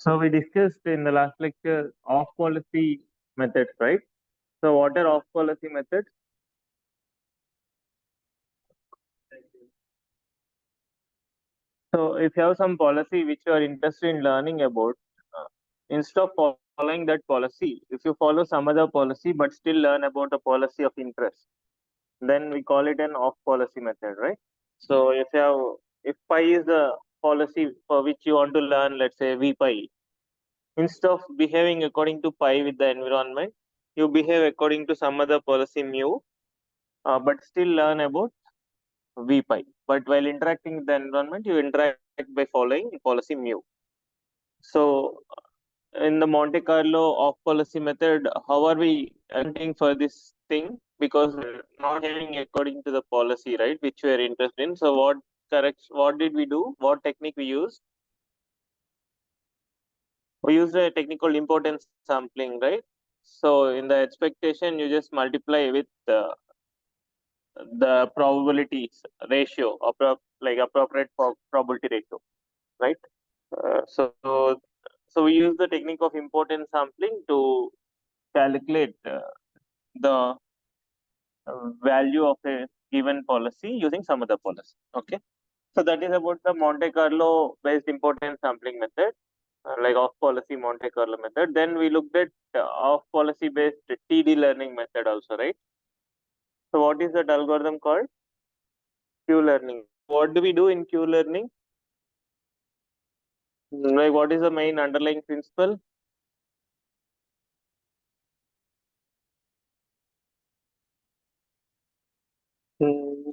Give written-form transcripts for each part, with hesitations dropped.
So we discussed in the last lecture off policy methods, right? So what are off policy methods? So if you have some policy which you are interested in learning about, instead of following that policy, if you follow some other policy but still learn about a policy of interest, then we call it an off policy method, right? So if pi is the policy for which you want to learn, let's say v pi, instead of behaving according to pi with the environment, you behave according to some other policy mu, but still learn about v pi. But while interacting with the environment, you interact by following policy mu. So in the Monte Carlo off policy method, how are we accounting for this thing? Because we're not behaving according to the policy, right, which we are interested in. So what did we do? What technique we used? We used a technique called importance sampling, right? So in the expectation, you just multiply with the probabilities ratio, like appropriate probability ratio, right? So we use the technique of importance sampling to calculate the value of a given policy using some other policy. Okay, so that is about the Monte Carlo based importance sampling method, like off policy Monte Carlo method. Then we looked at off policy based TD learning method also, right? So what is that algorithm called? Q learning. What do we do in Q learning? Like what is the main underlying principle? Hmm,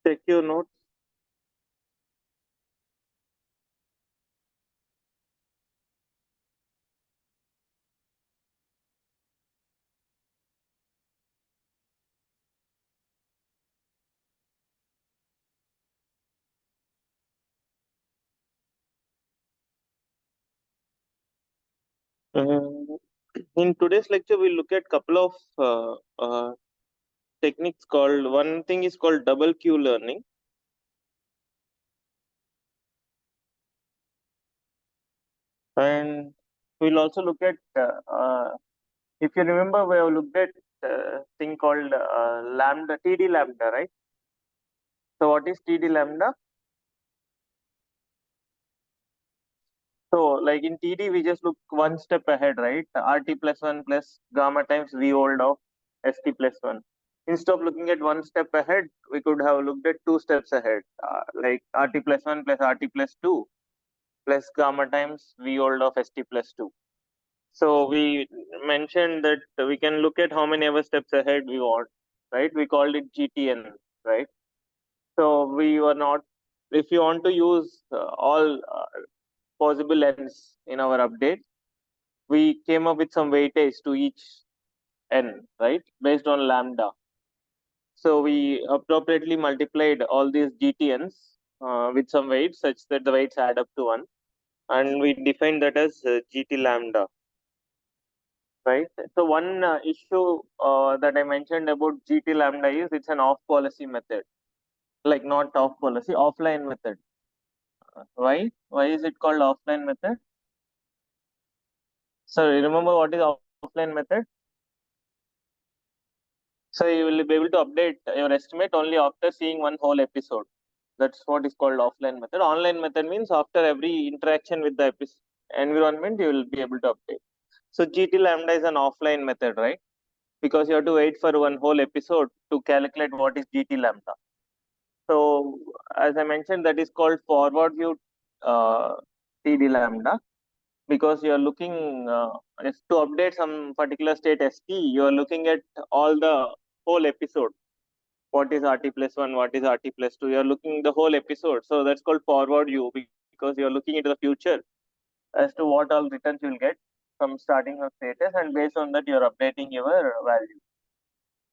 check your notes. Uh, in today's lecture, we'll look at couple of techniques called, one thing is called double Q learning. And we'll also look at, if you remember, we have looked at thing called Lambda, TD Lambda, right? So what is TD Lambda? So like in TD, we just look one step ahead, right? RT plus 1 plus gamma times V old of ST plus 1. Instead of looking at one step ahead, we could have looked at two steps ahead, like RT plus 1 plus RT plus 2 plus gamma times V old of ST plus 2. So we mentioned that we can look at how many ever steps ahead we want, right? We called it GTN, right? So we were not, if you want to use all possible ends in our update, we came up with some weightage to each n, right, based on lambda. So we appropriately multiplied all these GTNs with some weights such that the weights add up to 1. And we defined that as GT lambda, right? So one issue that I mentioned about GT lambda is it's an off policy method, like not off policy, offline method. Why? Why is it called offline method? So remember what is offline method? So you will be able to update your estimate only after seeing one whole episode. That's what is called offline method. Online method means after every interaction with the environment, you will be able to update. So GT lambda is an offline method, right? Because you have to wait for one whole episode to calculate what is GT lambda. So as I mentioned, that is called forward view uh, TD lambda, because you are looking if to update some particular state ST, you are looking at all the whole episode. What is RT plus 1? What is RT plus 2? You are looking the whole episode. So that's called forward view, because you are looking into the future as to what all returns you will get from starting of status, and based on that you are updating your value.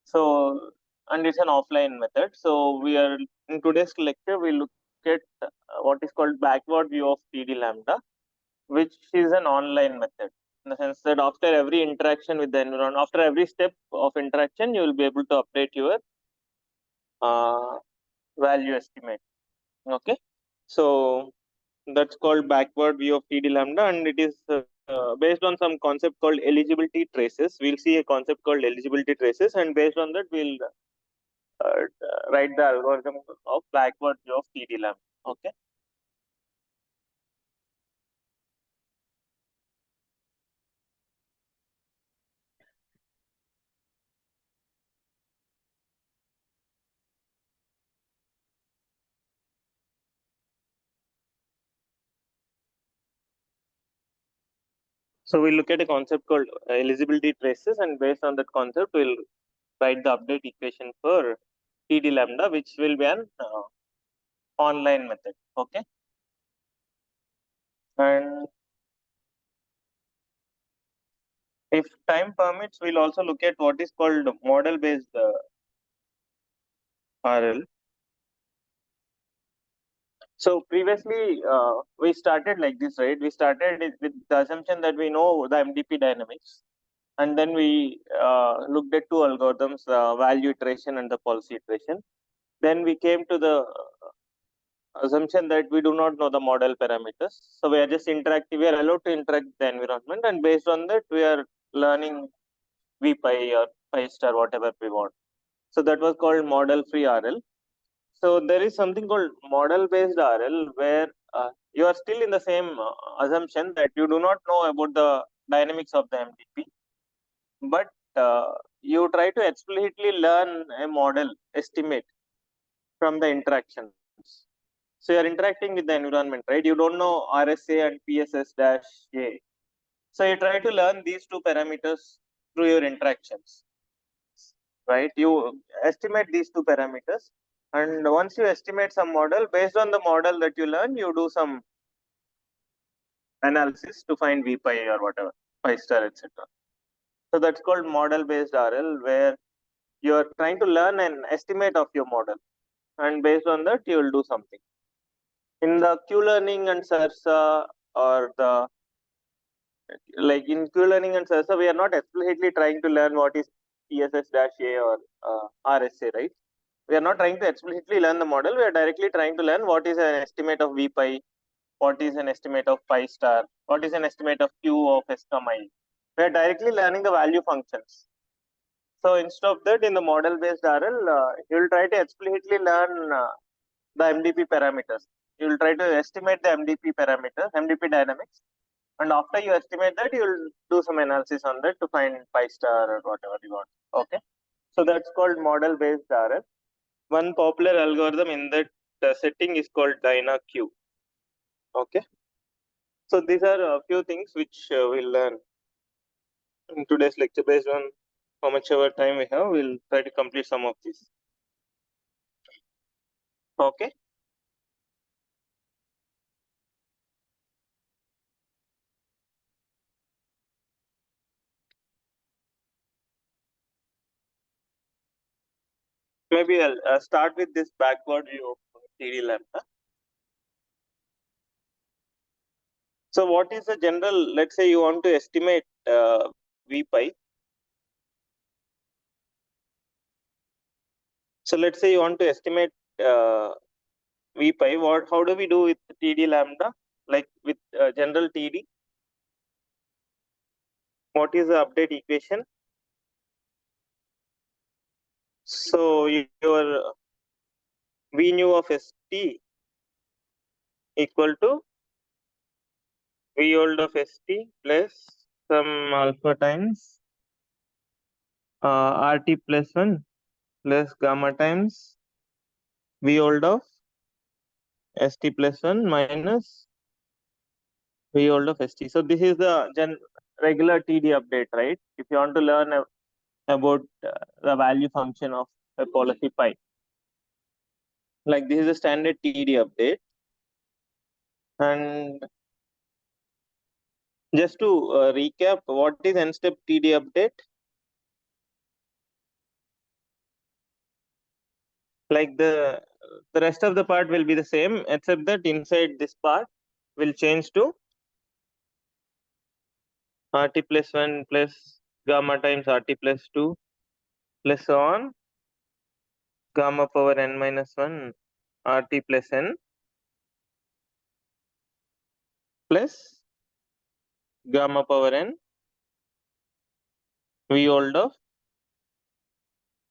So, and it's an offline method. So we are in today's lecture we look at what is called backward view of TD lambda, which is an online method, in the sense that after every interaction with the environment, after every step of interaction, you will be able to update your uh, value estimate. Okay, so That's called backward view of TD lambda, and it is based on some concept called eligibility traces. We'll see a concept called eligibility traces, and based on that, we'll write the algorithm of backward view of TD lambda. Okay. So we'll look at a concept called eligibility traces, and based on that concept, we'll write the update equation for TD lambda, which will be an online method. Okay. And if time permits, we'll also look at what is called model based RL. So previously, we started like this, right? We started with the assumption that we know the MDP dynamics, and then we looked at two algorithms, the value iteration and the policy iteration. Then we came to the assumption that we do not know the model parameters. So we are just interactive. We are allowed to interact with the environment, and based on that, we are learning VPy or pi star, whatever we want. So that was called model free RL. So there is something called model based RL where you are still in the same assumption that you do not know about the dynamics of the MDP, but you try to explicitly learn a model estimate from the interactions. So you are interacting with the environment, right? You don't know RSA and PSS dash A. So you try to learn these two parameters through your interactions, right? You estimate these two parameters, and once you estimate some model, based on the model that you learn, you do some analysis to find VPy or whatever, pi star, etc. So that's called model based RL, where you are trying to learn an estimate of your model, and based on that, you will do something. In the Q learning and SARSA, or the like in Q learning and SARSA, we are not explicitly trying to learn what is PSS dash A or RSA, right? We are not trying to explicitly learn the model. We are directly trying to learn what is an estimate of VPy, what is an estimate of pi star, what is an estimate of Q of S comma I. We are directly learning the value functions. So instead of that, in the model-based RL, you will try to explicitly learn the MDP parameters. You will try to estimate the MDP parameters, MDP dynamics, and after you estimate that, you will do some analysis on that to find pi star or whatever you want. Okay, so that's called model-based RL. One popular algorithm in that setting is called DynaQ. Okay, so these are a few things which we'll learn in today's lecture. Based on how much ever time we have, we'll try to complete some of these. Okay. Maybe I'll start with this backward view of TD lambda. So what is the general, let's say you want to estimate VPy. So let's say you want to estimate VPy. How do we do with TD lambda? Like with general TD? What is the update equation? So your V nu of ST equal to V old of ST plus some alpha times RT plus 1 plus gamma times V old of ST plus 1 minus V old of ST. So this is the regular TD update, right? If you want to learn about the value function of a policy pi. Like this is a standard TD update. And just to recap, what is n-step TD update? Like the rest of the part will be the same, except that inside this part will change to RT plus 1 plus gamma times RT plus 2 plus so on gamma power n minus 1 RT plus n plus gamma power n V old of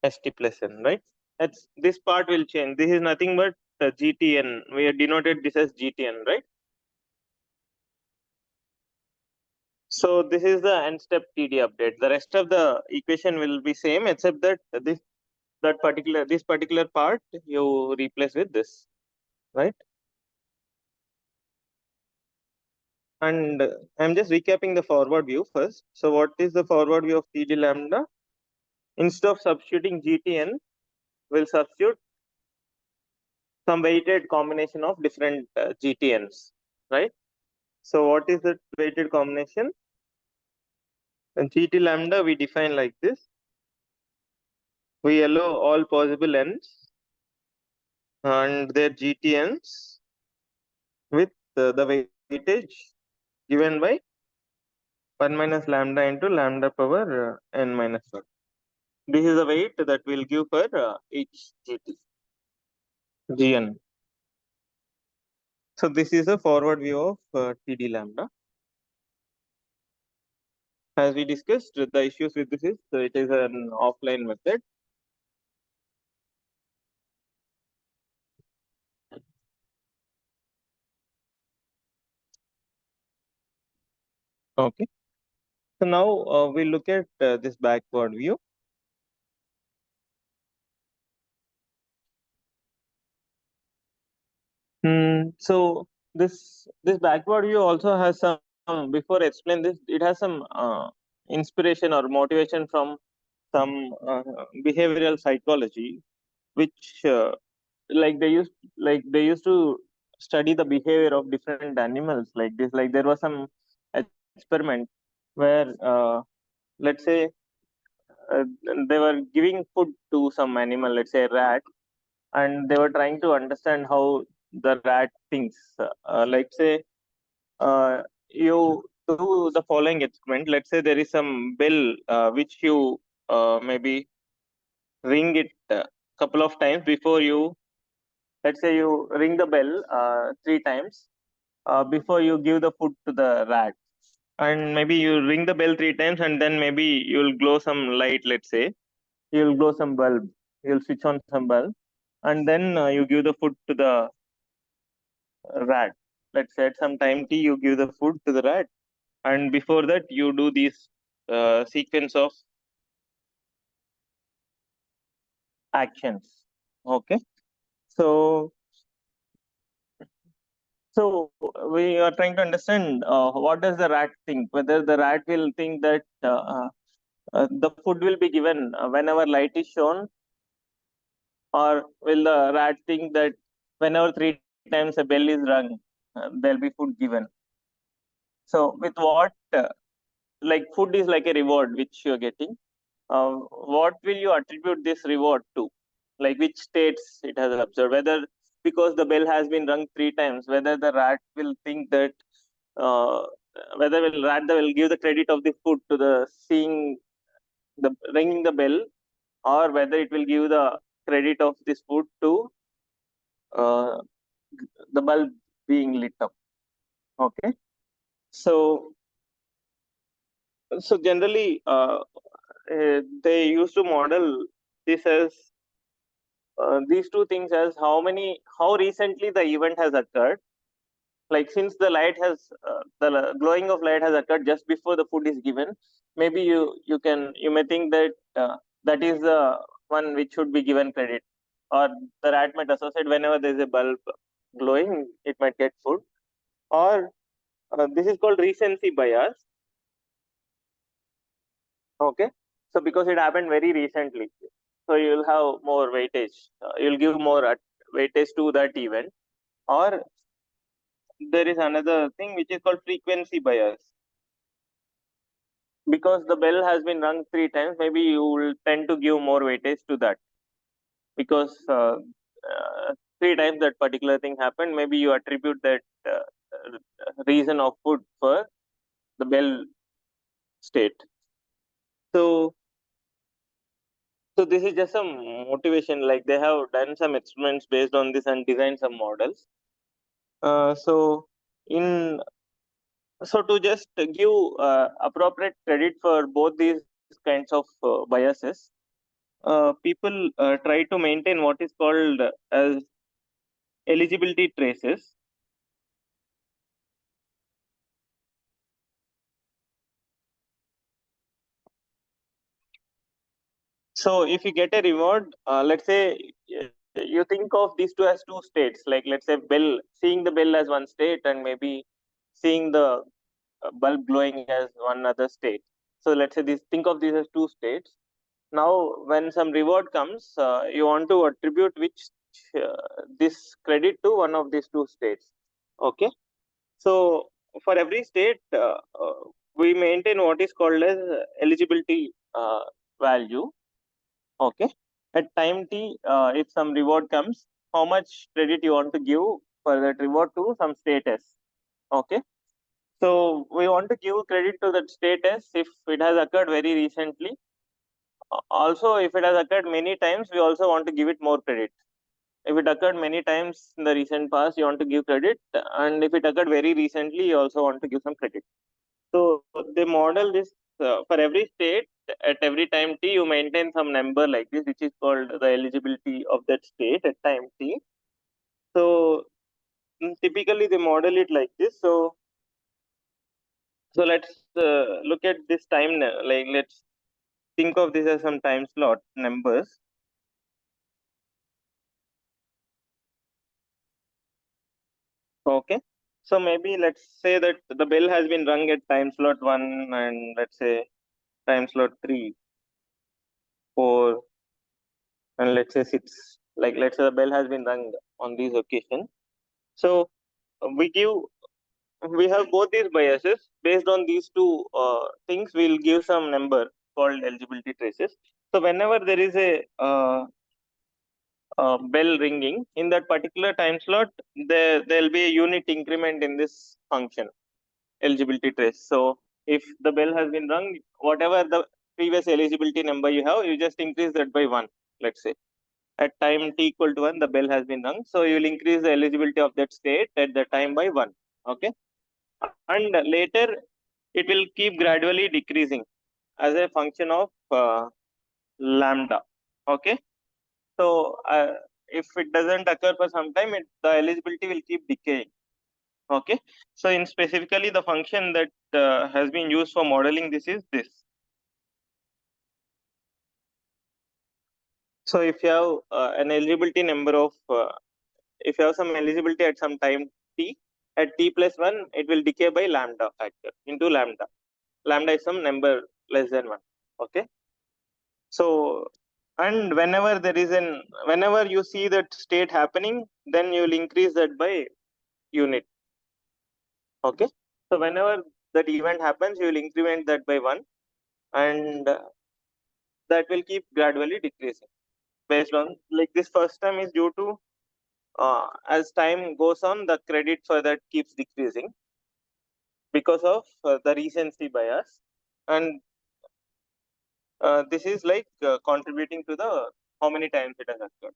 St plus n, right? That's this part will change. This is nothing but GTN. We have denoted this as GTN, right? So this is the n step TD update. The rest of the equation will be same except that this particular part you replace with this, right? And I'm just recapping the forward view first. So what is the forward view of TD lambda? Instead of substituting GTN, we'll substitute some weighted combination of different GTNs, right? So what is the weighted combination? And GT lambda we define like this. We allow all possible n's and their GTNs with the weightage given by 1 minus lambda into lambda power n minus 1. This is the weight that we'll give for each GN. So this is a forward view of TD lambda. As we discussed, the issues with this is it is an offline method. Okay. So now we look at this backward view. So this backward view also has some, before I explain this, it has some inspiration or motivation from some behavioral psychology, which they used to study the behavior of different animals like this. Like there was some experiment where let's say uh, they were giving food to some animal, let's say a rat, and they were trying to understand how the rat thinks. Like say you do the following experiment. Let's say there is some bell which you maybe ring it a couple of times before you. Let's say you ring the bell 3 times before you give the food to the rat, and maybe you ring the bell 3 times, and then maybe you'll glow some light. Let's say you'll glow some bulb, you'll switch on some bulb, and then you give the food to the rat. Let's say at some time t, you give the food to the rat, and before that you do this sequence of actions. Okay, so so we are trying to understand what does the rat think, whether the rat will think that the food will be given whenever light is shown, or will the rat think that whenever 3 times a bell is rung, there'll be food given. So with what like food is like a reward which you're getting, what will you attribute this reward to? Like which states it has observed? Whether because the bell has been rung 3 times, whether the rat will think that, uh, whether will rat will give the credit of the food to the seeing the ringing the bell, or whether it will give the credit of this food to uh, the bulb being lit up. Okay, so generally they used to model this as these two things as how recently the event has occurred. Like since the light has the glowing of light has occurred just before the food is given, maybe you may think that that is the one which should be given credit, or the rat might associate whenever there is a bulb glowing, it might get food. Or this is called recency bias. Okay, so because it happened very recently, so you'll have more weightage, you'll give more weightage to that event. Or there is another thing which is called frequency bias. Because the bell has been rung 3 times, maybe you will tend to give more weightage to that, because 3 times that particular thing happened. Maybe you attribute that reason of food for the bell state. So, this is just some motivation. Like they have done some experiments based on this and designed some models. So in So to just give appropriate credit for both these kinds of biases, people try to maintain what is called as eligibility traces. So if you get a reward, let's say you think of these two as two states, like let's say bell, seeing the bell as one state and maybe seeing the bulb glowing as one other state. So let's say this, think of these as two states. Now, when some reward comes, you want to attribute which this credit to one of these two states. Okay. So for every state, we maintain what is called as eligibility value. Okay. At time t, if some reward comes, how much credit you want to give for that reward to some status. Okay. So we want to give credit to that status if it has occurred very recently. Also, if it has occurred many times, we also want to give it more credit. If it occurred many times in the recent past, you want to give credit, and if it occurred very recently, you also want to give some credit. So they model this for every state at every time t. You maintain some number like this, which is called the eligibility of that state at time t. So typically they model it like this. So let's look at this time. Like let's think of this as some time slot numbers. Okay. So maybe let's say that the bell has been rung at time slot 1 and let's say time slot 3, 4, and let's say 6. Like let's say the bell has been rung on these occasions. So we give we have both these biases. Based on these two things, we'll give some number called eligibility traces. So whenever there is a bell ringing in that particular time slot, there'll be a unit increment in this function eligibility trace. So if the bell has been rung, whatever the previous eligibility number you have, you just increase that by one. Let's say at time t equal to one, the bell has been rung, so you will increase the eligibility of that state at the time by one. Okay, and later it will keep gradually decreasing as a function of lambda. Okay, so if it doesn't occur for some time, the eligibility will keep decaying. Okay, so in specifically the function that has been used for modeling this is this. So if you have an eligibility number of, if you have some eligibility at some time t, at t plus 1, it will decay by lambda factor into lambda. Lambda is some number less than 1. Okay, so and whenever you see that state happening, then you will increase that by unit. Okay, so whenever that event happens, you will increment that by 1, and that will keep gradually decreasing based on, like, this first time is due to as time goes on, the credit for that keeps decreasing because of the recency bias, and this is like contributing to the how many times it has occurred.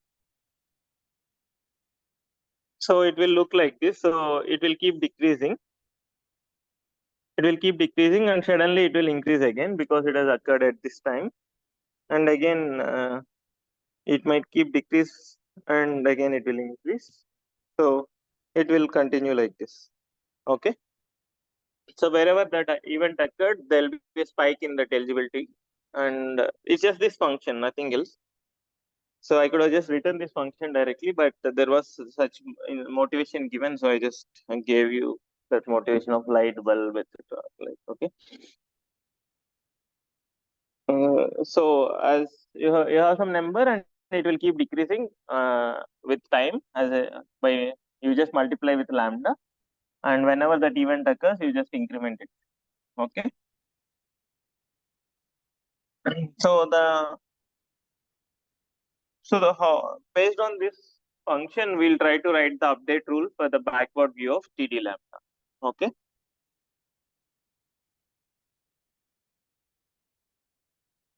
So it will look like this. So it will keep decreasing. It will keep decreasing, and suddenly it will increase again because it has occurred at this time, and again it might keep decrease, and again it will increase. So it will continue like this. Okay. So wherever that event occurred, there will be a spike in that eligibility, and it's just this function, nothing else. So I could have just written this function directly, but there was such motivation given, so I just gave you that motivation of light bulb, etc. Like, okay. So as you have some number, and it will keep decreasing with time as a by you just multiply with lambda, and whenever that event occurs, you just increment it. Okay. So based on this function, we'll try to write the update rule for the backward view of TD lambda. Okay.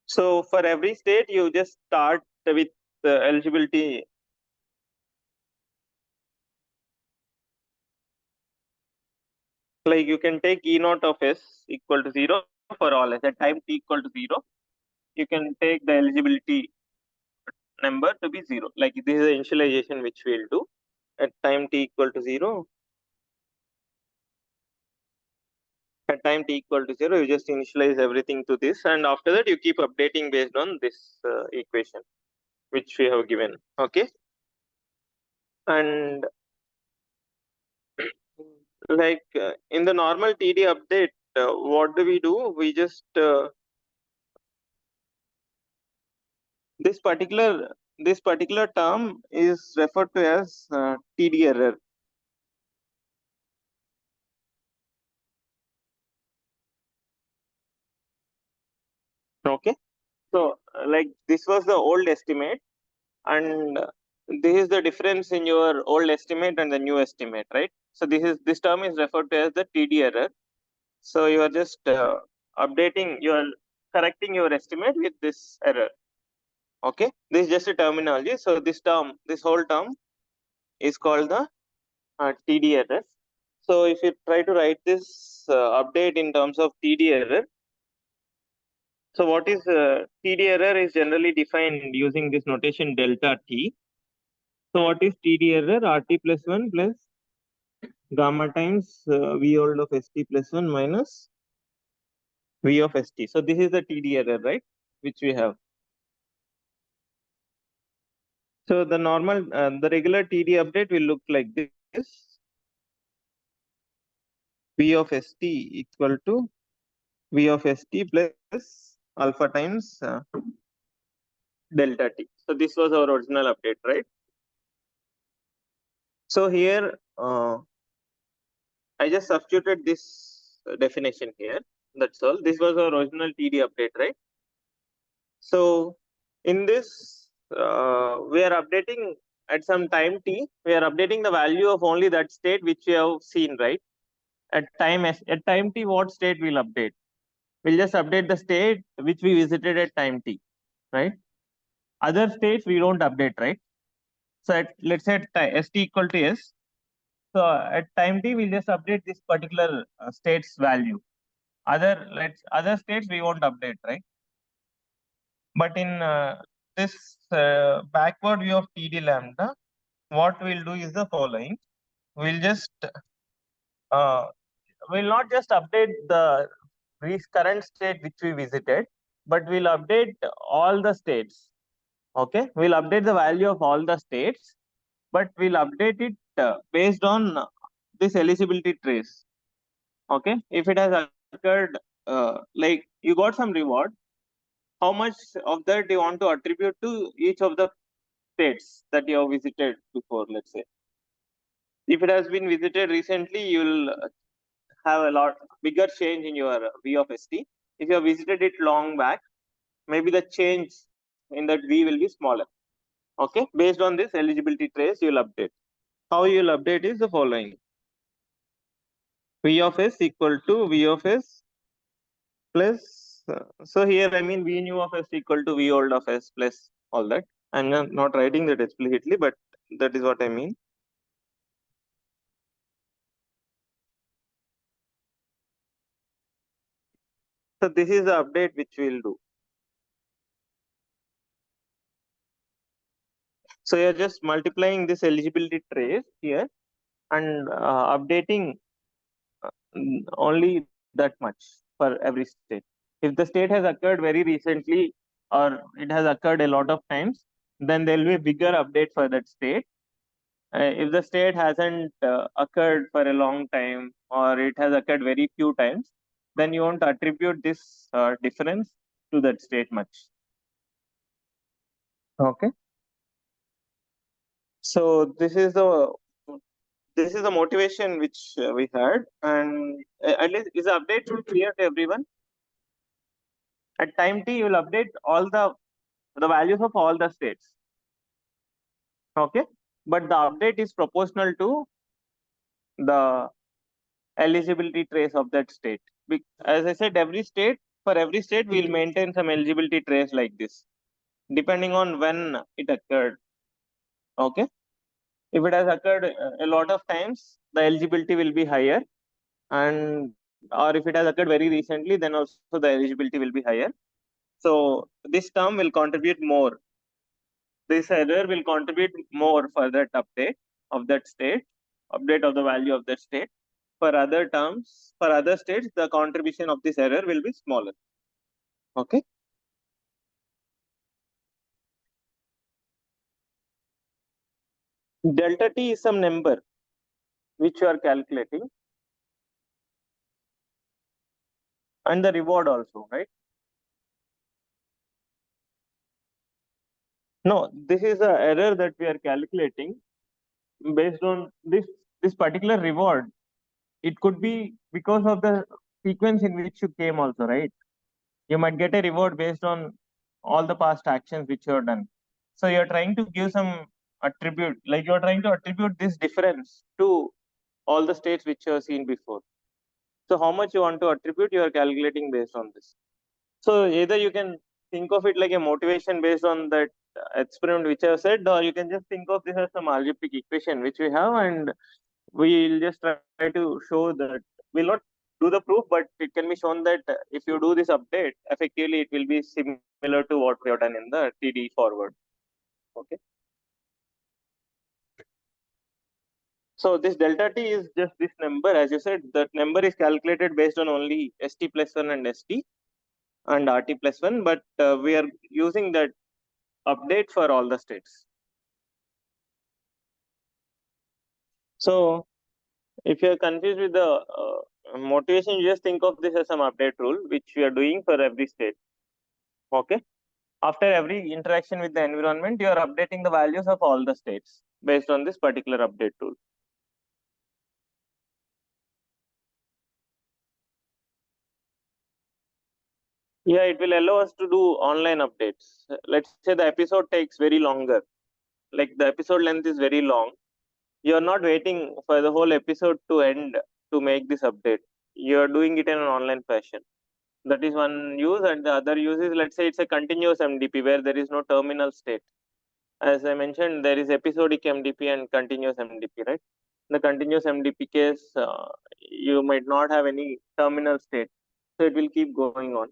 So for every state, you just start with the eligibility. Like you can take E naught of S equal to 0 for all S. At time t equal to 0, you can take the eligibility number to be 0. Like this is the initialization which we'll do. At time t equal to 0, at time t equal to 0, you just initialize everything to this, and after that you keep updating based on this equation which we have given. Okay, and in the normal TD update, what do? We just this particular term is referred to as TD error. Okay, so like this was the old estimate, and this is the difference in your old estimate and the new estimate, right? So this term is referred to as the TD error. So you are just you are correcting your estimate with this error. Okay, this is just a terminology. So this whole term is called the TD error. So if you try to write this update in terms of TD error, so what is TD error is generally defined using this notation delta T. So what is TD error? RT plus 1 plus gamma times V old of ST plus 1 minus V of ST. So this is the TD error, right? Which we have. So the regular TD update will look like this. V of ST equal to V of ST plus alpha times delta T. So this was our original update, right? So here I just substituted this definition here. That's all. This was our original TD update, right? So in this, we are updating at some time t. We are updating the value of only that state which we have seen, right? At time t, what state we'll update? We'll just update the state which we visited at time t, right? Other states we don't update, right? So let's say at st equal to s. So at time t, we'll just update this particular state's value. Other states we won't update, right? But in this backward view of TD lambda, what we'll do is the following. We'll just uh, we'll not just update the current state which we visited, but we'll update all the states. Okay, we'll update the value of all the states, but we'll update it based on this eligibility trace. Okay, if it has occurred, like you got some reward, how much of that you want to attribute to each of the states that you have visited before, let's say. If it has been visited recently, you'll have a lot bigger change in your V of ST. If you have visited it long back, maybe the change in that V will be smaller. Okay, based on this eligibility trace, you'll update. How you'll update is the following. V of S equal to V of S plus, so here I mean V new of S equal to V old of S plus all that. I'm not writing that explicitly, but that is what I mean. So this is the update which we'll do. So you're just multiplying this eligibility trace here and updating only that much for every state. If the state has occurred very recently or it has occurred a lot of times, then there will be a bigger update for that state. If the state hasn't occurred for a long time or it has occurred very few times, then you won't attribute this difference to that state much. Okay. So this is the motivation which we had, and at least is the update clear to everyone. At time t, you will update all the values of all the states. Okay, but the update is proportional to the eligibility trace of that state. As I said, for every state, we'll maintain some eligibility trace like this, depending on when it occurred. Okay, if it has occurred a lot of times, the eligibility will be higher. and or if it has occurred very recently, then also the eligibility will be higher. So this term will contribute more. This error will contribute more for that update of that state, update of the value of that state. For other terms, for other states, the contribution of this error will be smaller. Okay. Delta t is some number which you are calculating, and the reward also, right? No, this is a error that we are calculating based on this particular reward. It could be because of the sequence in which you came also, right? You might get a reward based on all the past actions which you have done. So you're trying to give some attribute, like you're trying to attribute this difference to all the states which you have seen before. So how much you want to attribute, you are calculating based on this. So either you can think of it like a motivation based on that experiment which I have said, or you can just think of this as some algebraic equation which we have, and we'll just try to show that we'll not do the proof, but it can be shown that if you do this update, effectively it will be similar to what we have done in the TD forward. Okay. So this delta t is just this number, as you said, that number is calculated based on only ST plus 1 and ST and RT plus 1, but we are using that update for all the states. So if you are confused with the motivation, you just think of this as some update rule, which we are doing for every state. Okay. After every interaction with the environment, you are updating the values of all the states based on this particular update tool. Yeah, it will allow us to do online updates. Let's say the episode takes very longer, like the episode length is very long. You're not waiting for the whole episode to end to make this update. You're doing it in an online fashion. That is one use, and the other use is, let's say it's a continuous MDP where there is no terminal state. As I mentioned, there is episodic MDP and continuous MDP, right? In the continuous MDP case, you might not have any terminal state, so it will keep going on.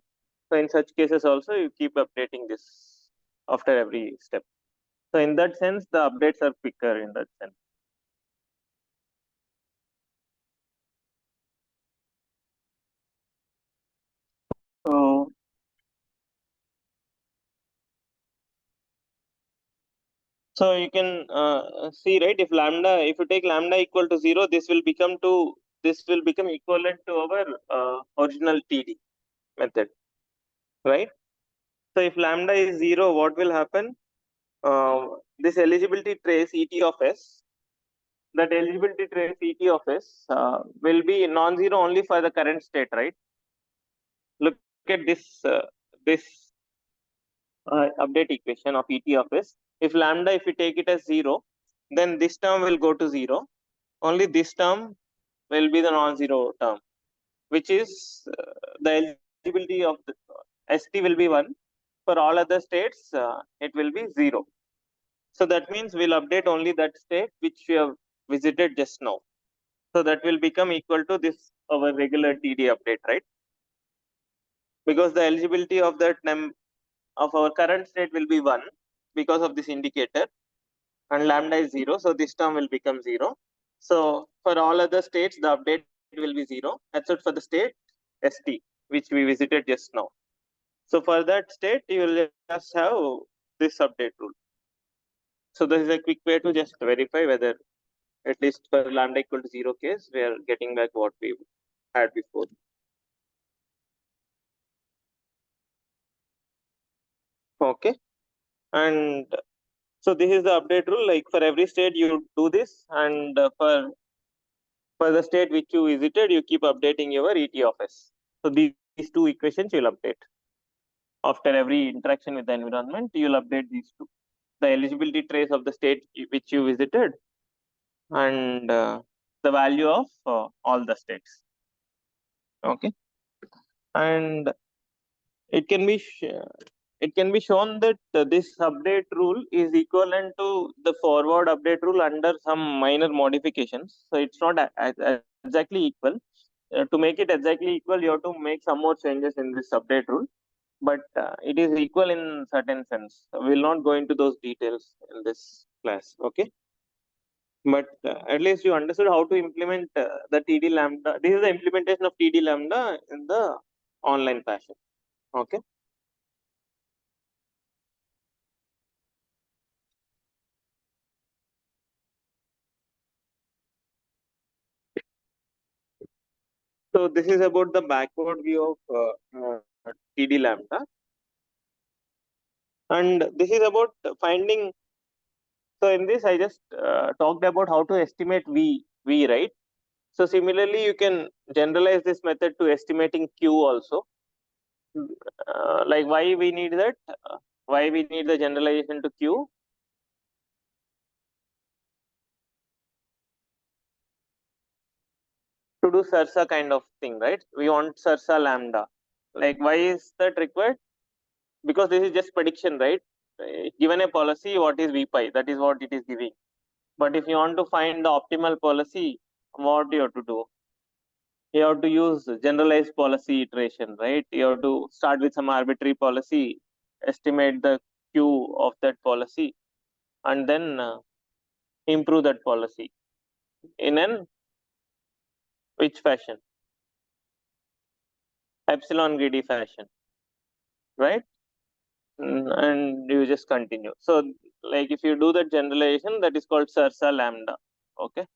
So in such cases also, you keep updating this after every step. So in that sense, the updates are quicker in that sense. So, so you can see, right? If lambda, if you take lambda equal to 0, this will become equivalent to our original TD method, right? So if lambda is 0, what will happen? This eligibility trace ET of S, that eligibility trace ET of S will be non-zero only for the current state, right? Look at this update equation of ET of S. If lambda, if we take it as 0, then this term will go to 0. Only this term will be the non-zero term, which is the eligibility of the ST will be 1. For all other states, it will be 0. So that means we'll update only that state which we have visited just now. So that will become equal to this our regular TD update, right? Because the eligibility of that of our current state will be 1 because of this indicator, and lambda is 0. So this term will become 0. So for all other states, the update will be 0, except for the state ST, which we visited just now. So for that state, you will just have this update rule. So this is a quick way to just verify whether, at least for lambda equal to 0 case, we are getting back what we had before. Okay. And so this is the update rule. Like for every state, you do this, and for the state which you visited, you keep updating your ET of S. So these two equations you'll update. After every interaction with the environment, you'll update these two. The eligibility trace of the state which you visited, and the value of all the states. Okay. And it can be it can be shown that this update rule is equivalent to the forward update rule under some minor modifications. So it's not exactly equal. to make it exactly equal, you have to make some more changes in this update rule. But it is equal in certain sense. We will not go into those details in this class. Okay. But at least you understood how to implement the TD lambda. This is the implementation of TD lambda in the online fashion. Okay. So this is about the backward view of TD lambda, and this is about finding. So in this, I just talked about how to estimate V, right? So similarly, you can generalize this method to estimating Q also. Like why we need that? Why we need the generalization to Q? To do Sarsa kind of thing, right? We want Sarsa lambda. Like why is that required? Because this is just prediction, right? Given a policy, what is V pi? That is what it is giving. But if you want to find the optimal policy, what you have to do? You have to use generalized policy iteration, right? You have to start with some arbitrary policy, estimate the Q of that policy, and then improve that policy in an which fashion? Epsilon greedy fashion, right? And you just continue. So, like if you do that generalization, that is called Sarsa lambda. Okay.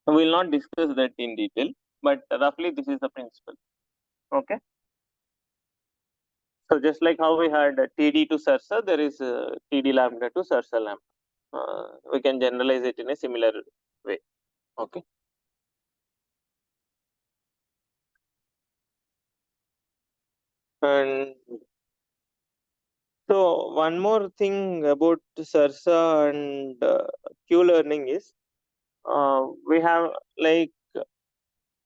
We will not discuss that in detail, but roughly this is the principle. Okay. So just like how we had TD to Sarsa, there is TD lambda to Sarsa lambda. We can generalize it in a similar way. Okay. And so one more thing about Sarsa and Q learning is we have like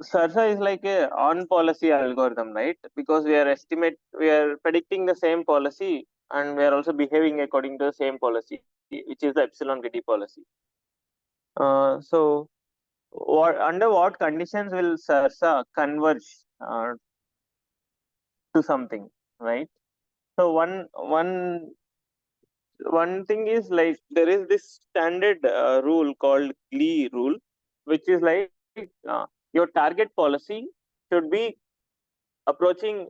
Sarsa is like a on policy algorithm, right? Because we are predicting the same policy and we are also behaving according to the same policy, which is the epsilon greedy policy. So what under what conditions will Sarsa converge to something, right? So one thing is like there is this standard rule called Glee rule, which is like your target policy should be approaching.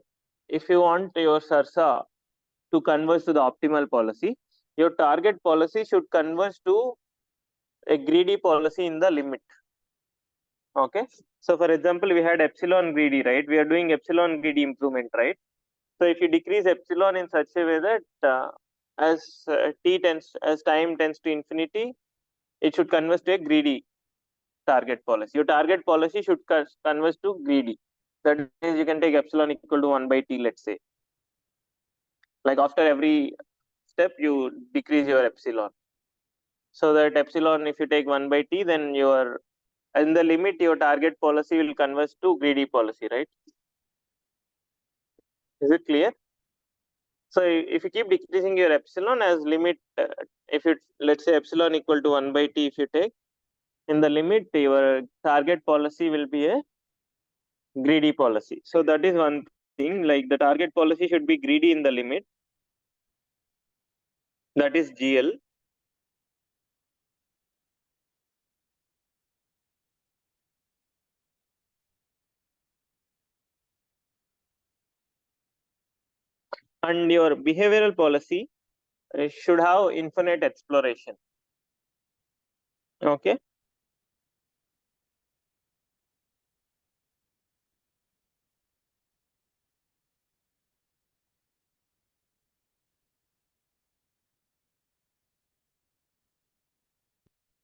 If you want your Sarsa to converge to the optimal policy, your target policy should converge to a greedy policy in the limit. Okay. So for example, we had epsilon greedy, right? We are doing epsilon greedy improvement, right? So if you decrease epsilon in such a way that as time tends to infinity, it should converge to a greedy target policy. Your target policy should converge to greedy. That means you can take epsilon equal to 1 by t, let's say. Like after every step, you decrease your epsilon. So that epsilon, if you take 1 by t, then your in the limit, your target policy will converge to greedy policy, right? Is it clear? So if you keep decreasing your epsilon as limit, if you let's say epsilon equal to 1 by t, if you take in the limit, your target policy will be a greedy policy. So that is one thing, like the target policy should be greedy in the limit, that is GL. And your behavioral policy should have infinite exploration. Okay.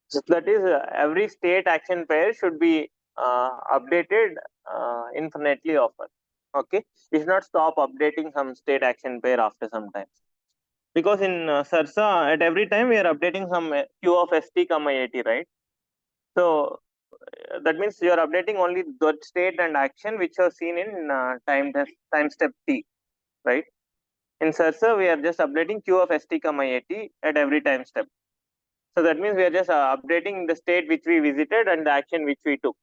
So that is every state action pair should be updated infinitely often. Okay. You should not stop updating some state action pair after some time. Because in Sarsa, at every time we are updating some Q of ST comma AT, right? So that means you are updating only that state and action which are seen in time step T, right? In Sarsa, we are just updating Q of ST comma AT at every time step. So that means we are just updating the state which we visited and the action which we took.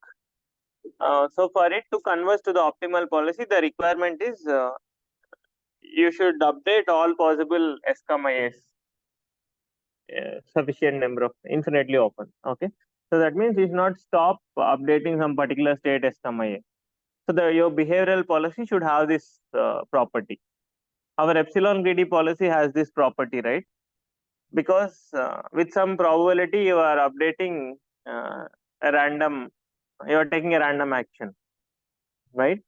So for it to converge to the optimal policy, the requirement is you should update all possible S, A's sufficient number of infinitely often. Okay. So that means you should not stop updating some particular state S, A. So your behavioral policy should have this property. Our epsilon greedy policy has this property, right? Because with some probability you are updating a random, you are taking a random action, right?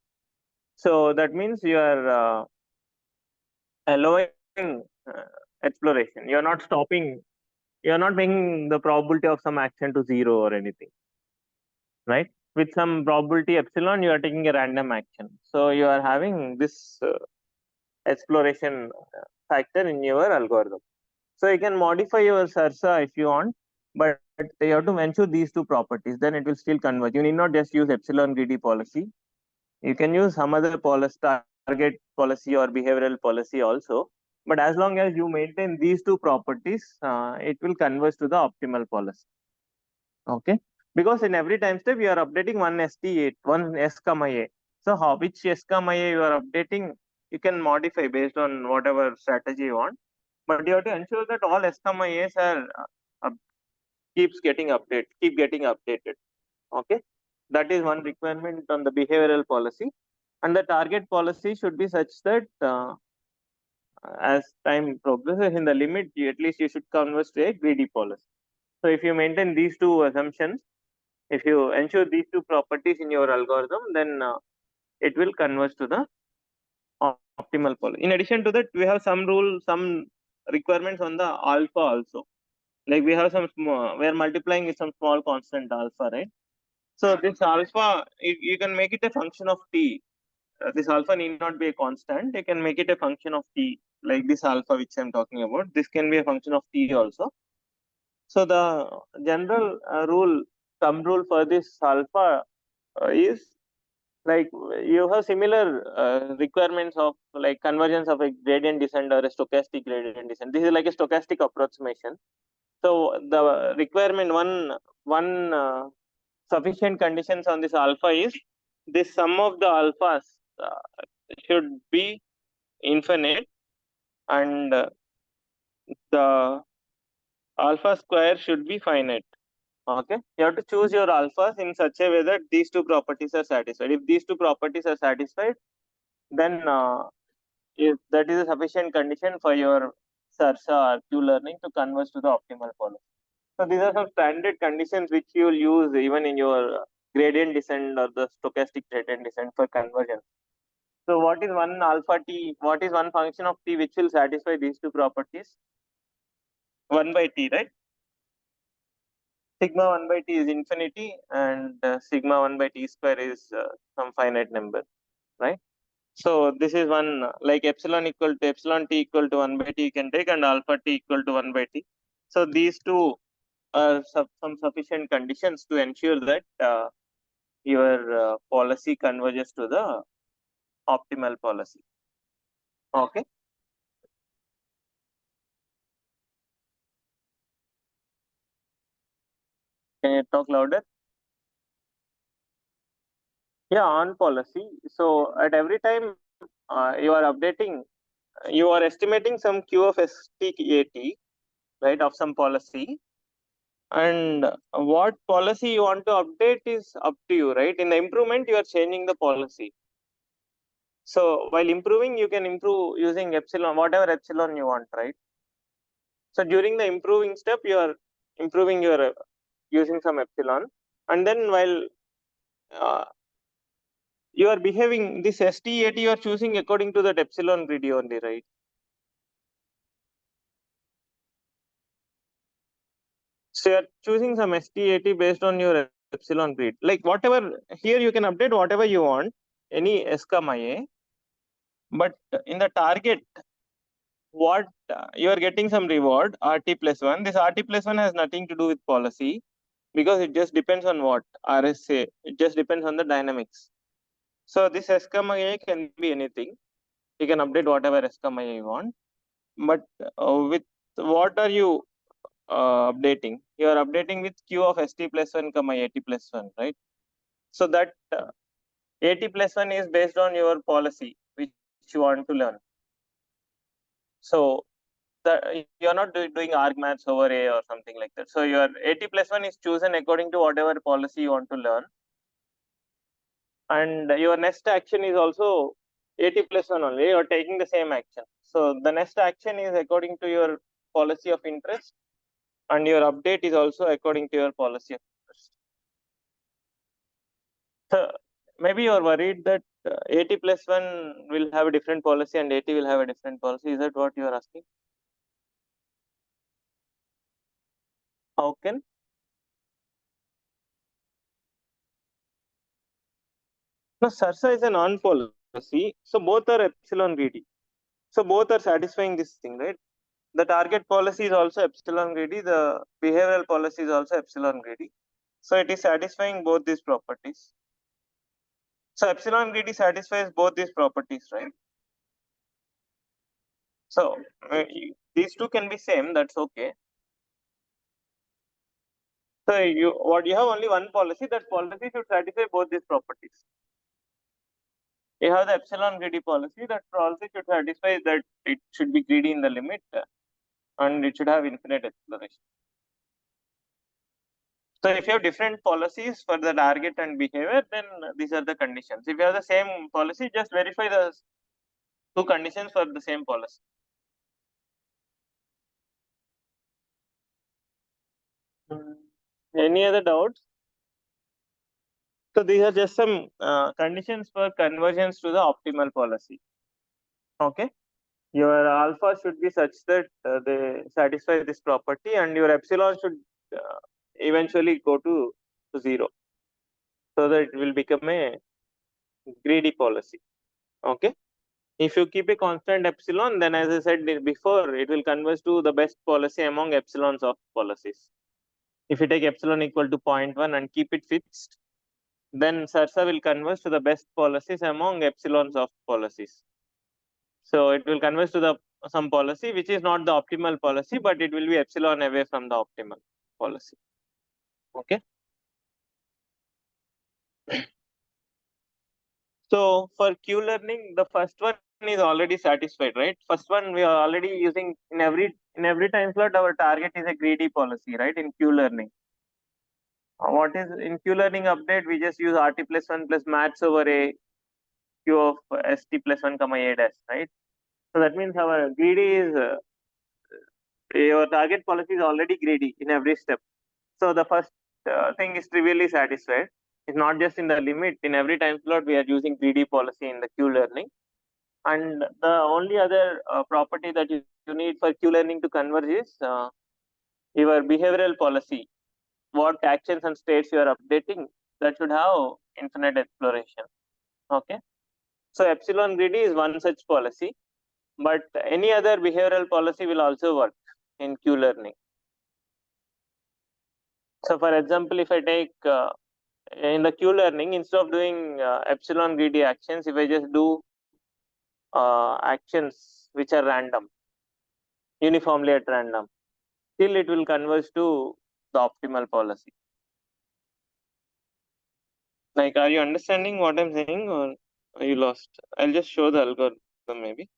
So that means you are allowing exploration. You are not stopping. You are not making the probability of some action to zero or anything, right? With some probability epsilon, you are taking a random action. So you are having this exploration factor in your algorithm. So you can modify your SARSA if you want, but you have to ensure these two properties. Then it will still converge. You need not just use epsilon greedy policy. You can use some other policy, target policy or behavioral policy also. But as long as you maintain these two properties, it will converge to the optimal policy. Okay. Because in every time step, you are updating one ST8, one S, A. So which S, A you are updating, you can modify based on whatever strategy you want. But you have to ensure that all S, A's are keep getting updated. Okay. That is one requirement on the behavioral policy. And the target policy should be such that as time progresses in the limit, at least you should converge to a greedy policy. So if you maintain these two assumptions, if you ensure these two properties in your algorithm, then it will converge to the optimal policy. In addition to that, we have some requirements on the alpha also. Like we have some small, we are multiplying with some small constant alpha, right? So this alpha, you can make it a function of t. This alpha need not be a constant. You can make it a function of t, like this alpha which I'm talking about. This can be a function of t also. So the general thumb rule for this alpha is like you have similar requirements of like convergence of a gradient descent or a stochastic gradient descent. This is like a stochastic approximation. So the requirement one sufficient conditions on this alpha is this sum of the alphas should be infinite, and the alpha square should be finite. Okay, you have to choose your alphas in such a way that these two properties are satisfied. If these two properties are satisfied, then if that is a sufficient condition for your SARSA or Q learning to converge to the optimal policy. So these are some standard conditions which you will use even in your gradient descent or the stochastic gradient descent for conversion. So what is one alpha t? What is one function of t which will satisfy these two properties? 1 by t, right? Sigma 1 by t is infinity, and sigma 1 by t square is some finite number, right? So this is one like epsilon equal to epsilon t equal to 1 by t you can take, and alpha t equal to 1 by t. So these two are some sufficient conditions to ensure that your policy converges to the optimal policy. Okay. Can you talk louder? Yeah, on policy. So at every time you are updating, you are estimating some Q of STAT, right, of some policy. And what policy you want to update is up to you, right? In the improvement, you are changing the policy. So while improving, you can improve using epsilon, whatever epsilon you want, right? So during the improving step, you are improving your using some epsilon, and then while uh, you are behaving this STAT, you are choosing according to that epsilon greedy only, right? So you are choosing some STAT based on your epsilon grid. Like whatever here you can update whatever you want, any S, A, but in the target, what you are getting some reward RT plus one. This RT plus one has nothing to do with policy because it just depends on what RSA. It just depends on the dynamics. So this S, A can be anything. You can update whatever S, A you want. But with what are you updating? You are updating with Q of ST plus one, AT plus one, right? So that AT plus 1 is based on your policy which you want to learn. So you're not doing argmaths over A or something like that. So your AT plus 1 is chosen according to whatever policy you want to learn. And your next action is also AT plus 1 only. You're taking the same action. So the next action is according to your policy of interest, and your update is also according to your policy of interest. So maybe you're worried that AT plus 1 will have a different policy and AT will have a different policy. Is that what you're asking? How can? No, SARSA is a non-policy. So both are epsilon greedy. So both are satisfying this thing, right? The target policy is also epsilon greedy. The behavioral policy is also epsilon greedy. So it is satisfying both these properties. So epsilon greedy satisfies both these properties, right? So these two can be same. That's okay. So you have only one policy. That policy should satisfy both these properties. You have the epsilon greedy policy. That policy should satisfy that it should be greedy in the limit, and it should have infinite exploration. So if you have different policies for the target and behavior, then these are the conditions. If you have the same policy, just verify the two conditions for the same policy. Any other doubts? So these are just some conditions for convergence to the optimal policy. Okay. Your alpha should be such that they satisfy this property, and your epsilon should eventually go to 0, so that it will become a greedy policy. Okay. If you keep a constant epsilon, then as I said before, it will converge to the best policy among epsilons of policies. If you take epsilon equal to 0.1 and keep it fixed, then SARSA will converge to the best policies among epsilons of policies. So it will converge to the some policy which is not the optimal policy, but it will be epsilon away from the optimal policy. Okay. So for Q learning, the first one is already satisfied, right? First one we are already using in every time slot. Our target is a greedy policy, right? In Q learning, what is in Q learning update? We just use RT plus 1 plus maths over a Q of ST plus 1 comma A dash, right? So that means our greedy is your target policy is already greedy in every step. So the first thing is trivially satisfied. It's not just in the limit. In every time slot, we are using greedy policy in the Q learning. And the only other property that you need for Q learning to converge is your behavioral policy. What actions and states you are updating, that should have infinite exploration. Okay. So epsilon greedy is one such policy, but any other behavioral policy will also work in Q learning. So for example, if I take in the Q learning, instead of doing epsilon greedy actions, if I just do actions which are random, uniformly at random, still it will converge to the optimal policy. Like, are you understanding what I'm saying, or are you lost? I'll just show the algorithm maybe.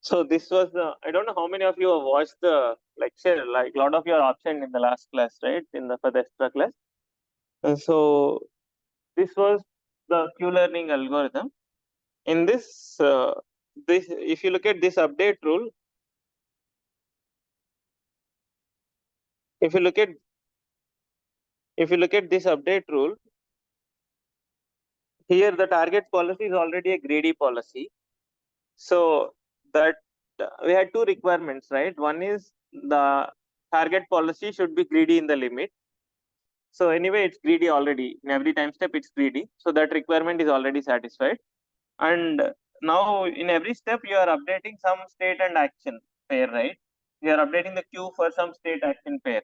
So this was the, I don't know how many of you have watched the lecture, like a lot of you are absent in the last class, right? For the extra class. And so this was the Q learning algorithm. In this, if you look at this update rule, if you look at this update rule, here the target policy is already a greedy policy. So that we had two requirements, right? One is the target policy should be greedy in the limit. So anyway, it's greedy already. In every time step, it's greedy. So that requirement is already satisfied. And now in every step, you are updating some state and action pair, right? You are updating the queue for some state action pair.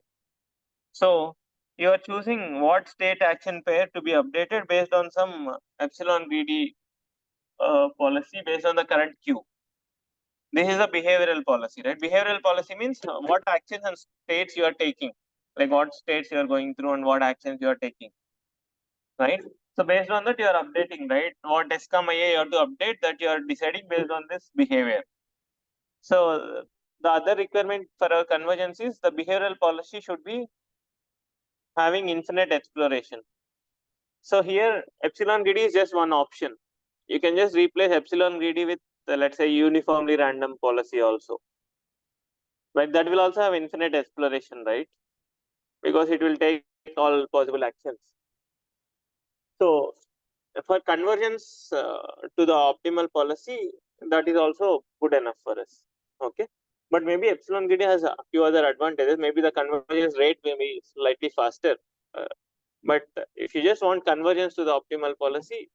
So you are choosing what state action pair to be updated based on some epsilon greedy policy based on the current queue. This is a behavioral policy, right? Behavioral policy means what actions and states you are taking, like what states you are going through and what actions you are taking, right? So based on that, you are updating, right? What ESCOM IA you have to update, that you are deciding based on this behavior. So the other requirement for a convergence is the behavioral policy should be having infinite exploration. So here epsilon greedy is just one option. You can just replace epsilon greedy with let's say uniformly random policy also. But that will also have infinite exploration, right? Because it will take all possible actions. So for convergence to the optimal policy, that is also good enough for us. Okay. But maybe epsilon greedy has a few other advantages. Maybe the convergence rate may be slightly faster. Uh, but if you just want convergence to the optimal policy,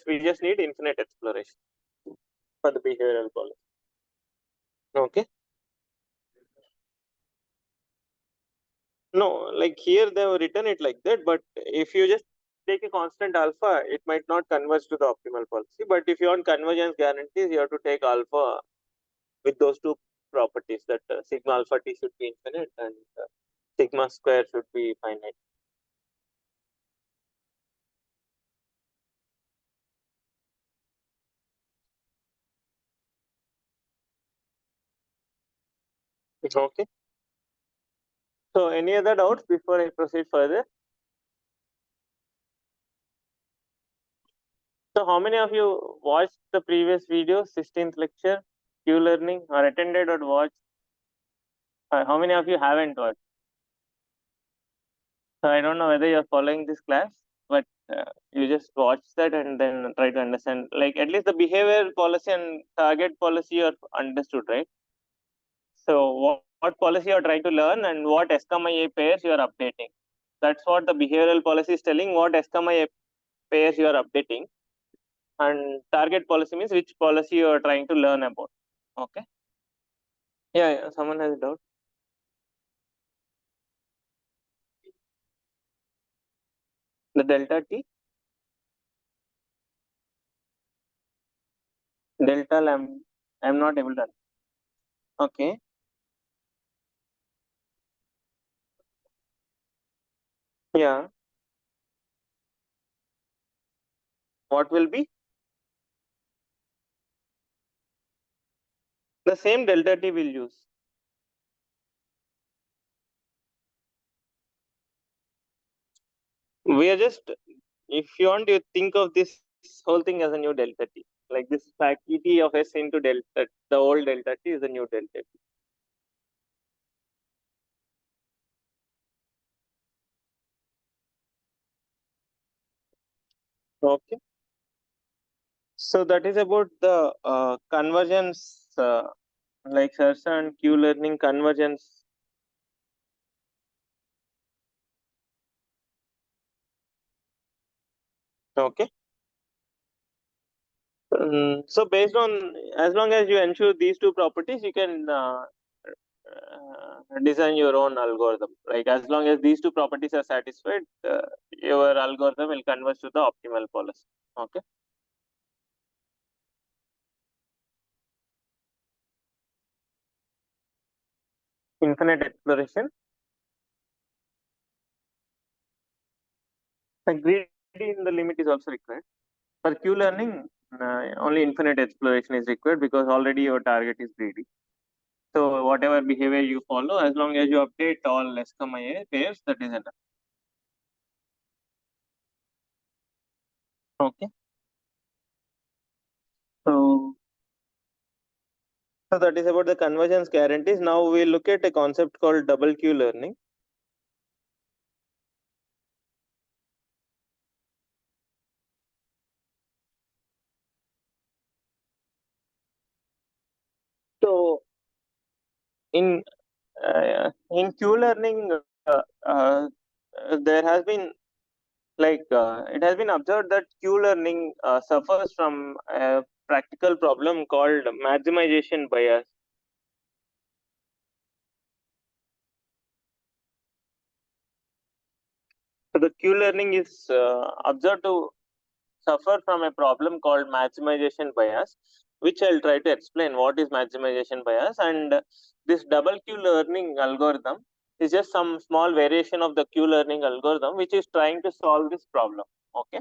we just need infinite exploration for the behavioral policy. Okay. No, like here they have written it like that, but if you just take a constant alpha, it might not converge to the optimal policy. But if you want convergence guarantees, you have to take alpha with those two properties, that sigma alpha t should be infinite and sigma square should be finite. Okay. So any other doubts before I proceed further? So how many of you watched the previous video, 16th lecture, Q learning, or attended or watched? How many of you haven't watched? So I don't know whether you're following this class, but you just watch that and then try to understand. Like at least the behavior policy and target policy are understood, right? So what policy you're trying to learn and what SCMIA pairs you are updating. That's what the behavioral policy is telling. What SCMIA pairs you are updating, and target policy means which policy you are trying to learn about. Okay. Yeah, yeah. Someone has a doubt. The delta t, delta lam. I'm not able to. Okay. Yeah. What will be the same delta t will use? We are just, if you want to think of this whole thing as a new delta t, like this fact of s into delta, the old delta t is a new delta t. Okay. So that is about the convergence, like Sarsa and Q learning convergence. Okay. So based on, as long as you ensure these two properties, you can design your own algorithm. Like as long as these two properties are satisfied, your algorithm will converge to the optimal policy. Okay. Infinite exploration. Like greedy in the limit is also required. For Q learning, only infinite exploration is required because already your target is greedy. So whatever behavior you follow, as long as you update all SCMIA pairs, that is enough. Okay. So, so that is about the convergence guarantees. Now we look at a concept called double Q learning. So in Q learning, there has been it has been observed that Q learning suffers from a practical problem called maximization bias. So the Q learning is observed to suffer from a problem called maximization bias. which I'll try to explain what is maximization bias. And this double Q learning algorithm is just some small variation of the Q learning algorithm which is trying to solve this problem. Okay.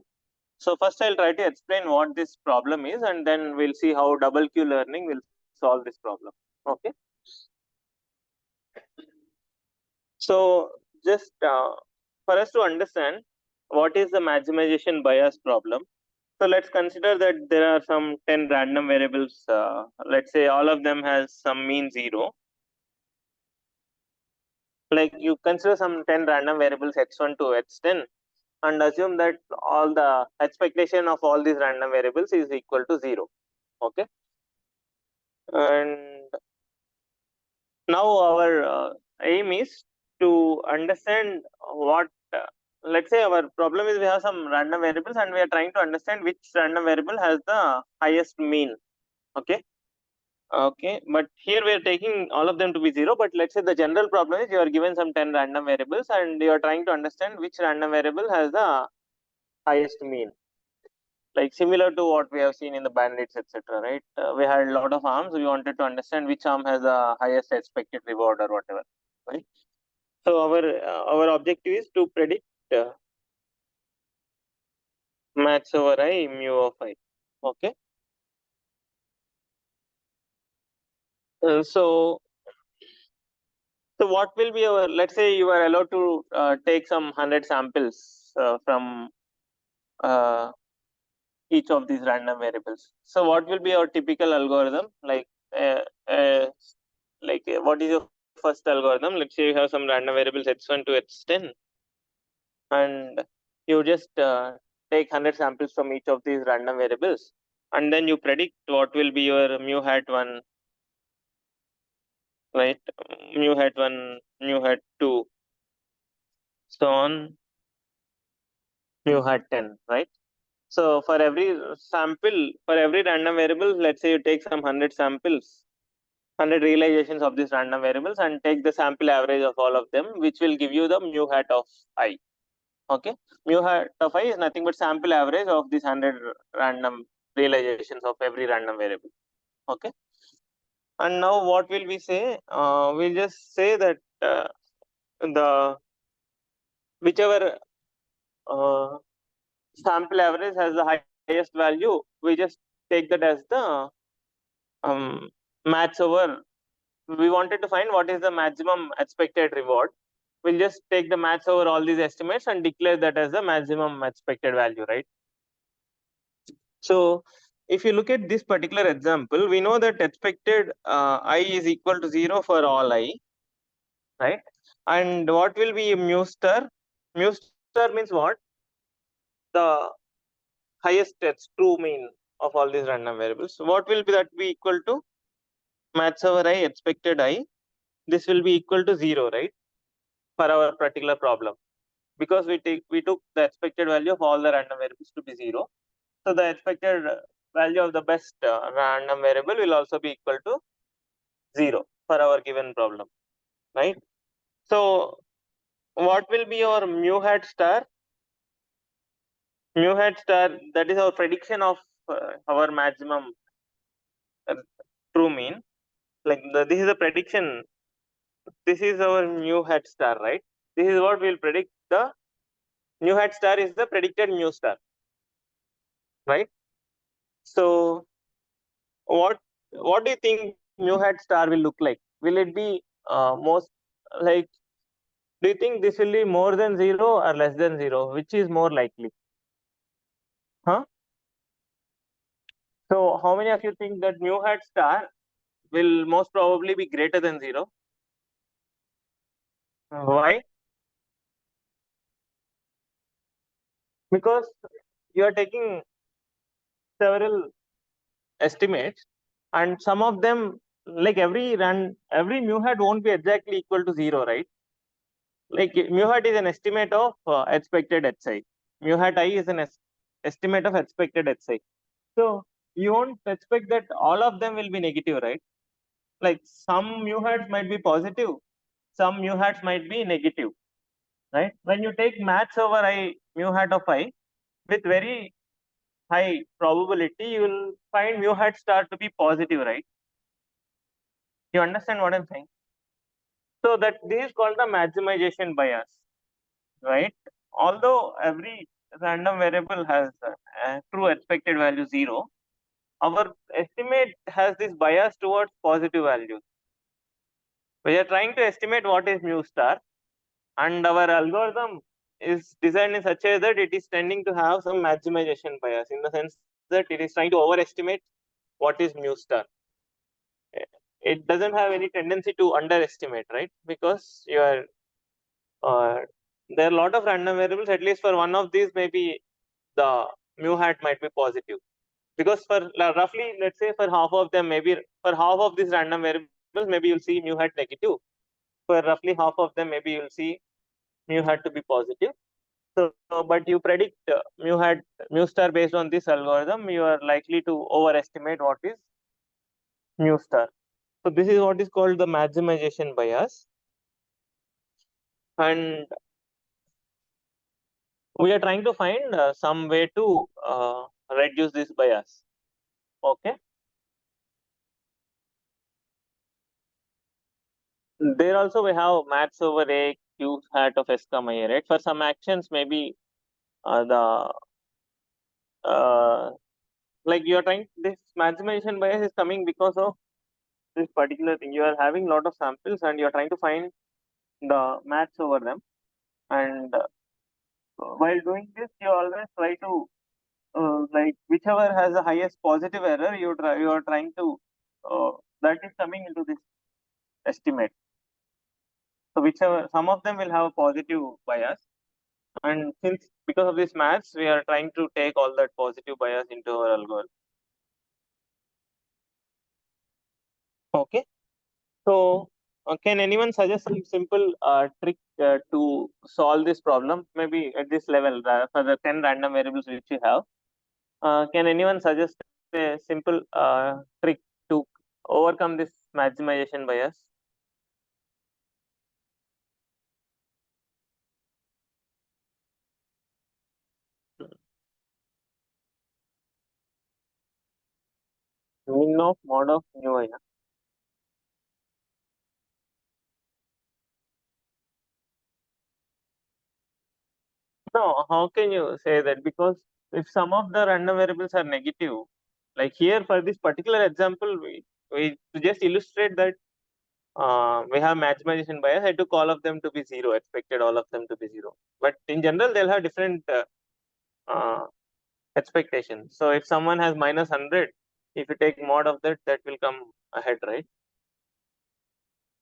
So first I'll try to explain what this problem is, and then we'll see how double Q learning will solve this problem. Okay. So just for us to understand what is the maximization bias problem. So let's consider that there are some 10 random variables. Let's say all of them has some mean 0. Like you consider some 10 random variables x1 to x10 and assume that all the expectation of all these random variables is equal to 0. Okay. And now our aim is to understand what, let's say our problem is we have some random variables and we are trying to understand which random variable has the highest mean. Okay. Okay, but here we are taking all of them to be 0, but let's say the general problem is you are given some 10 random variables and you are trying to understand which random variable has the highest mean. Like similar to what we have seen in the bandits, etc. Right? We had a lot of arms. We wanted to understand which arm has the highest expected reward or whatever. Right? So our objective is to predict max over I mu of I. Okay. So what will be our? Let's say you are allowed to take some 100 samples from uh, each of these random variables. So what will be our typical algorithm? Uh, uh, what is your first algorithm? Let's say you have some random variables x1 to x10, and you just take 100 samples from each of these random variables, and then you predict what will be your mu hat 1, right? Mu hat 1, mu hat 2, so on, mu hat 10, right? So for every sample, for every random variable, let's say you take some 100 samples, 100 realizations of these random variables and take the sample average of all of them, which will give you the mu hat of I. Okay. Mu hat of I is nothing but sample average of these 100 random realizations of every random variable. Okay. And now what will we say? We'll just say that the whichever uh, sample average has the highest value, we just take that as the max over. We wanted to find what is the maximum expected reward. We'll just take the max over all these estimates and declare that as the maximum expected value, right? So if you look at this particular example, we know that expected I is equal to 0 for all I, right? And what will be mu star? Mu star means what? The highest true mean of all these random variables. So what will be that be equal to? Max over I expected I. This will be equal to 0, right? For our particular problem. Because we took the expected value of all the random variables to be 0. So the expected value of the best random variable will also be equal to 0 for our given problem, right? So what will be our mu hat star? Mu hat star, that is our prediction of our maximum true mean. This is a prediction. This is our mu hat star, right? This is what we'll predict. The mu hat star is the predicted mu star, right? So what do you think mu hat star will look like? Will it be most like? Do you think this will be more than 0 or less than 0? Which is more likely? Huh? So how many of you think that mu hat star will most probably be greater than 0? Why? Because you are taking several estimates, and some of them, like every mu hat won't be exactly equal to 0, right? Like mu hat is an estimate of expected HI. Mu hat I is an estimate of expected HI. So you won't expect that all of them will be negative, right? Like some mu hats might be positive, some mu hats might be negative, right? When you take max over I mu hat of I with very high probability, you will find mu hat star to be positive, right? You understand what I'm saying? So that this is called the maximization bias, right? Although every random variable has a true expected value 0, our estimate has this bias towards positive values. We are trying to estimate what is mu star, and our algorithm is designed in such a way that it is tending to have some maximization bias, in the sense that it is trying to overestimate what is mu star. It doesn't have any tendency to underestimate, right? Because you are there are a lot of random variables. At least for one of these, maybe the mu hat might be positive. Because for roughly, let's say for half of them, maybe for half of these random variables, maybe you'll see mu hat negative. For roughly half of them, maybe you'll see mu hat to be positive. So, but you predict mu star based on this algorithm, you are likely to overestimate what is mu star. So this is what is called the maximization bias, and we are trying to find some way to reduce this bias. Okay. There also we have maths over a q hat of s comma a, right? For some actions, maybe the like you are trying, this maximization bias is coming because of this particular thing. You are having a lot of samples and you are trying to find the maths over them. And while doing this, you always try to like whichever has the highest positive error, you are trying to uh, that is coming into this estimate. So whichever some of them will have a positive bias, and since because of this maths, we are trying to take all that positive bias into our algorithm. Okay. So can anyone suggest some simple trick to solve this problem? Maybe at this level for the 10 random variables which you have. Can anyone suggest a simple trick to overcome this maximization bias? Min of mod of mu I. No, how can you say that? Because if some of the random variables are negative, like here for this particular example, we to just illustrate that we have maximization bias. I took all of them to be 0, expected all of them to be 0. But in general, they'll have different uh, expectations. So if someone has minus 100, if you take mod of that, that will come ahead, right?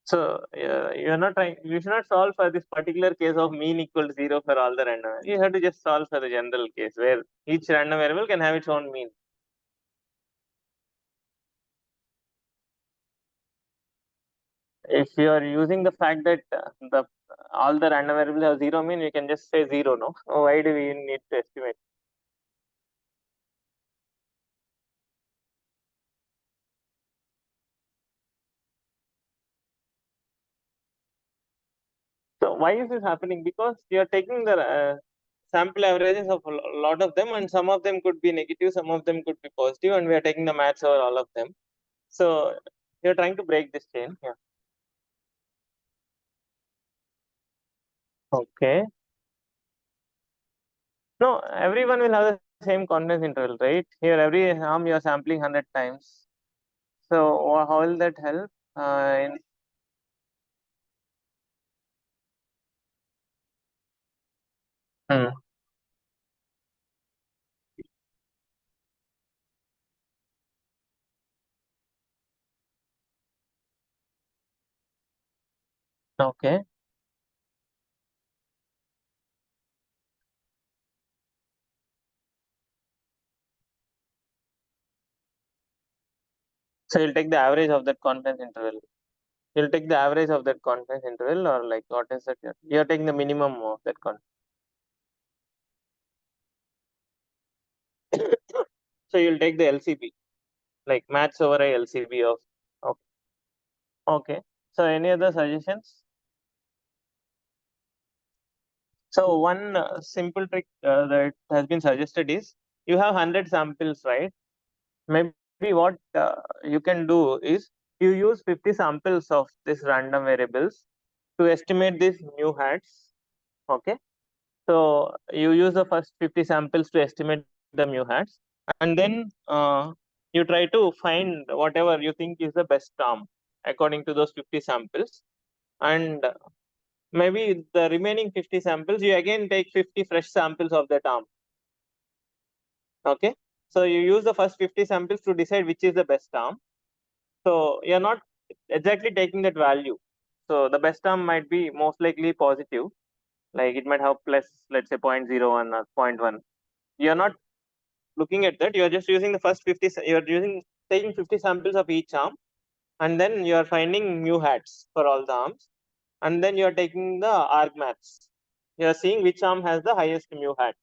So you're not trying. You should not solve for this particular case of mean equal to 0 for all the random. You have to just solve for the general case where each random variable can have its own mean. If you are using the fact that the all the random variables have 0 mean, you can just say 0. No, why do we need to estimate? So why is this happening? Because you are taking the sample averages of a lot of them, and some of them could be negative, some of them could be positive, and we are taking the maths over all of them. So you're trying to break this chain. Yeah. Okay. No, everyone will have the same confidence interval, right? Here, every arm you are sampling 100 times. So how will that help? Hmm. Okay. So you'll take the average of that confidence interval. You'll take the average of that confidence interval, or like what is that? You're taking the minimum of that confidence. So you'll take the LCB, like maths over a LCB of. Okay. Okay. So any other suggestions? So one simple trick that has been suggested is you have 100 samples, right? Maybe what you can do is you use 50 samples of this random variables to estimate these mu hats. Okay, so you use the first 50 samples to estimate the mu hats, and then you try to find whatever you think is the best term according to those 50 samples, and maybe the remaining 50 samples you again take 50 fresh samples of the term. Okay, so you use the first 50 samples to decide which is the best term. So you're not exactly taking that value. So the best term might be most likely positive, like it might have plus, let's say, 0.01 or zero point 0.1. You're not looking at that. You're just using the first 50. You're using taking 50 samples of each arm, and then you're finding mu hats for all the arms, and then you're taking the argmaths. You're seeing which arm has the highest mu hat,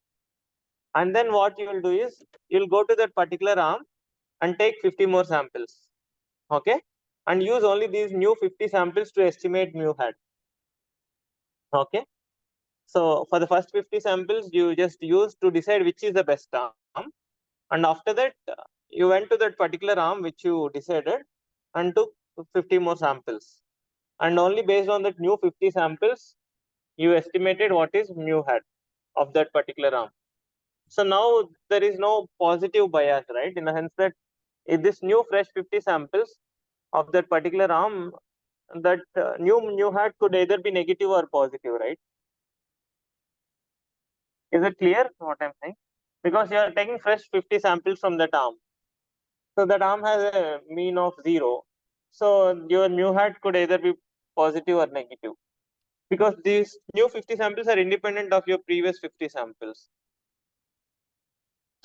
and then what you will do is you'll go to that particular arm and take 50 more samples. Okay, and use only these new 50 samples to estimate mu hat. Okay, so for the first 50 samples you just use to decide which is the best arm, and after that you went to that particular arm which you decided and took 50 more samples, and only based on that new 50 samples you estimated what is mu hat of that particular arm. So now there is no positive bias, right? In the sense that if this new fresh 50 samples of that particular arm, that new hat could either be negative or positive, right? Is it clear what I'm saying? Because you are taking fresh 50 samples from that arm. So that arm has a mean of 0. So your mu hat could either be positive or negative. Because these new 50 samples are independent of your previous 50 samples.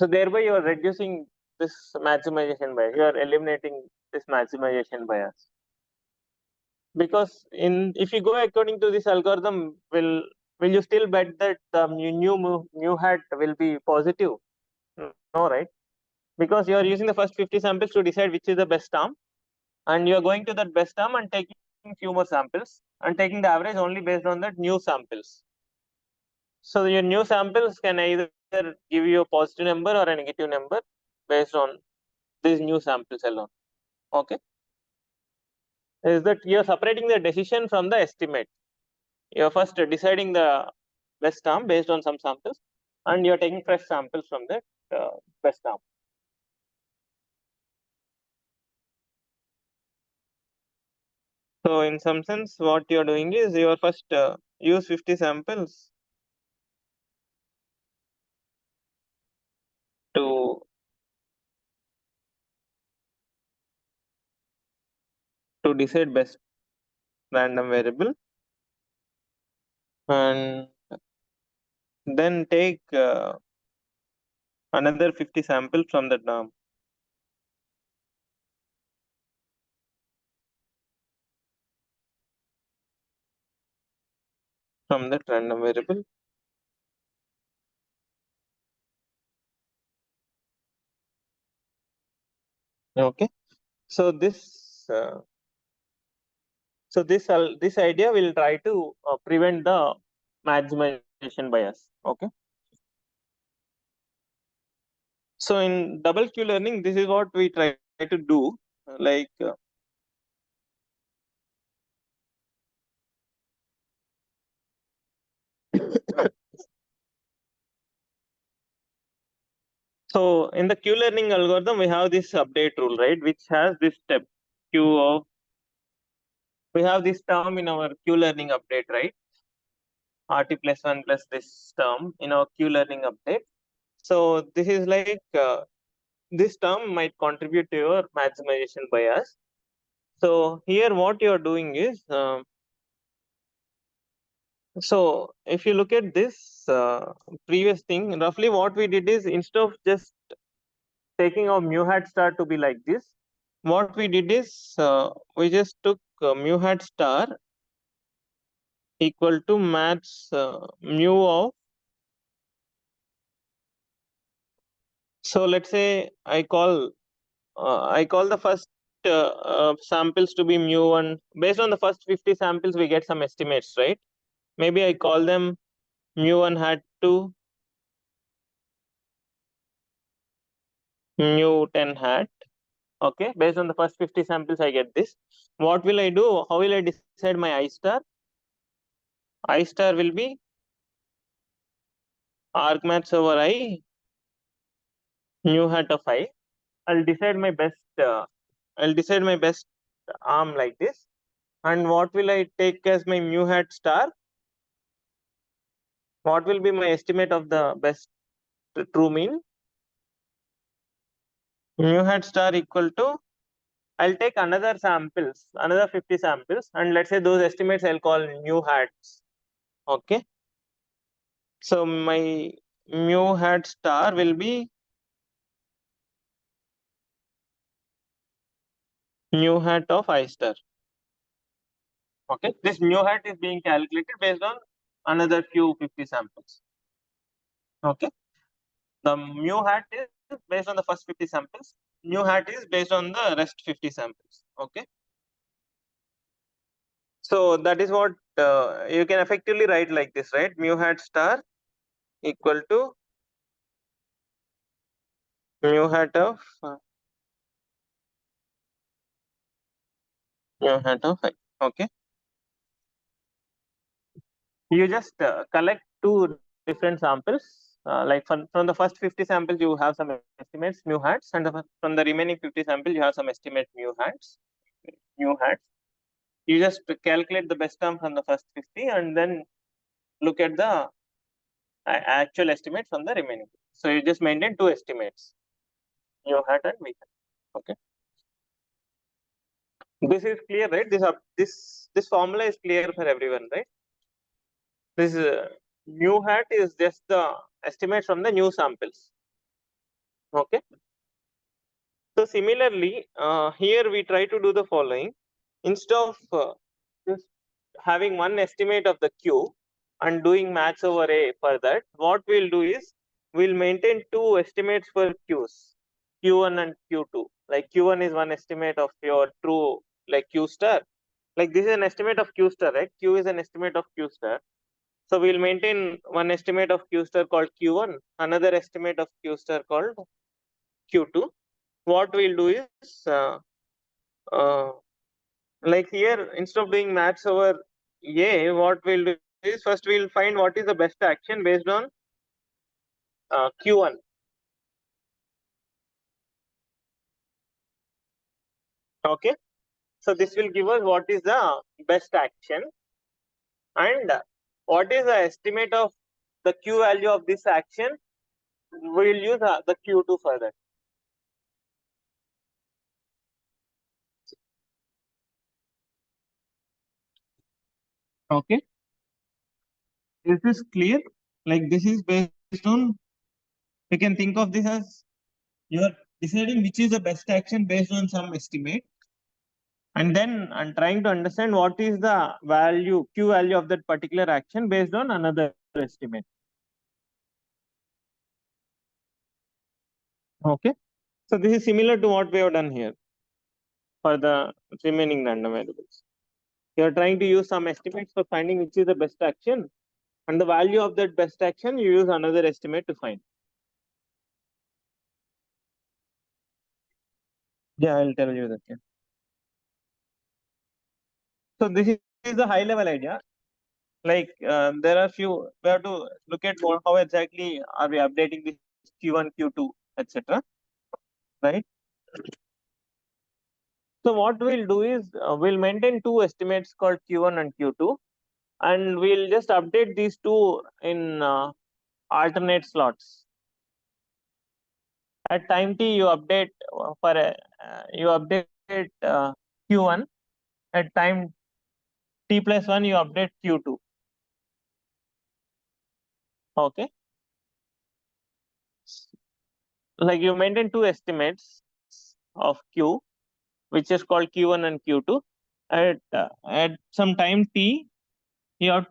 So thereby you are reducing this maximization bias. You are eliminating this maximization bias. Because if you go according to this algorithm, will you still bet that the new hat will be positive? No, right? Because you are using the first 50 samples to decide which is the best term, and you are going to that best term and taking few more samples and taking the average only based on that new samples. So your new samples can either give you a positive number or a negative number based on these new samples alone. Okay, is that you're separating the decision from the estimate. You're first deciding the best term based on some samples, and you're taking fresh samples from that best term. So in some sense, what you're doing is you first use 50 samples to decide best random variable, and then take another 50 samples from the term. From that random variable. Okay, so this this idea will try to prevent the maximization bias. Okay, so in double Q learning, this is what we try to do. Like so in the Q learning algorithm, we have this update rule, right, which has this step Q of, we have this term in our Q learning update, right? RT plus 1 plus this term in our Q learning update. So this is like this term might contribute to your maximization bias. So here what you are doing is, so if you look at this previous thing, roughly what we did is, instead of just taking our mu hat star to be like this, what we did is we just took mu hat star equal to max mu of, so let's say I call the first samples to be mu1. Based on the first 50 samples we get some estimates, right? Maybe I call them mu1 hat 2, mu 10 hat. Okay, based on the first 50 samples, I get this. What will I do? How will I decide my I star? I star will be argmax over I mu hat of I. I'll decide my best. I'll decide my best arm like this. And what will I take as my mu hat star? What will be my estimate of the best true mean? Mu hat star equal to, I'll take another samples, another 50 samples, and let's say those estimates I'll call mu hats. Okay. So my mu hat star will be mu hat of I star. Okay. This mu hat is being calculated based on another few 50 samples. Okay. The mu hat is based on the first 50 samples. Mu hat is based on the rest 50 samples. Okay. So that is what you can effectively write like this, right? Mu hat star equal to mu hat of mu hat of I. Okay. You just collect two different samples. Like from the first 50 samples, you have some estimates mu hats, and from the remaining 50 samples, you have some estimate mu hats. Mu hats. You just calculate the best term from the first 50, and then look at the actual estimate from the remaining. So you just maintain two estimates, mu hat and v hat. Okay. This is clear, right? This formula is clear for everyone, right? This mu hat is just the estimate from the new samples. Okay. So similarly, here we try to do the following. Instead of just having one estimate of the Q and doing max over A for that, what we'll do is we'll maintain two estimates for Qs, Q1 and Q2. Like Q1 is one estimate of your true, like Q star. Like this is an estimate of Q star, right? Q is an estimate of Q star. So we'll maintain one estimate of Q star called Q1, another estimate of Q star called Q2. What we'll do is uh, like here, instead of doing max over A, what we'll do is first we'll find what is the best action based on Q1. Okay. So this will give us what is the best action and what is the estimate of the Q value of this action. We'll use the Q2 for that. Okay. Is this clear? Like this is based on, you can think of this as you are deciding which is the best action based on some estimate. And then I'm trying to understand what is the value, Q value of that particular action based on another estimate. Okay. So this is similar to what we have done here for the remaining random variables. You are trying to use some estimates for finding which is the best action, and the value of that best action, you use another estimate to find. Yeah, I'll tell you that. Yeah. So this is the high level idea. Like there are few, we have to look at how exactly are we updating this Q1, Q2, etc. Right. So what we'll do is we'll maintain two estimates called Q1 and Q2, and we'll just update these two in alternate slots. At time t, you update you update Q1. At time t plus 1, you update Q2. Okay. Like you maintain two estimates of Q, which is called Q1 and Q2. At some time t, you'll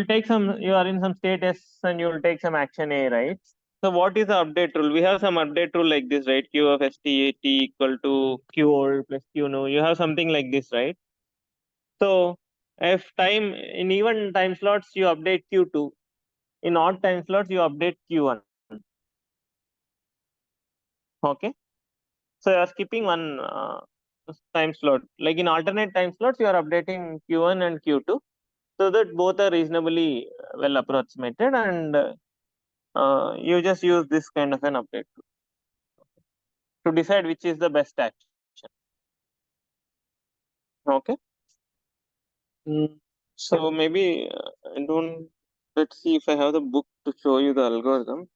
take some, you are in some state S and you'll take some action A, right? So what is the update rule? We have some update rule like this, right? Q of ST equal to Q old plus Q new. You have something like this, right? So if time in even time slots you update Q2, in odd time slots you update Q1. Okay. So you are skipping one time slot. Like in alternate time slots, you are updating Q1 and Q2 so that both are reasonably well approximated, and you just use this kind of an update to decide which is the best action. Okay. Mm. So maybe I don't. Let's see if I have the book to show you the algorithm.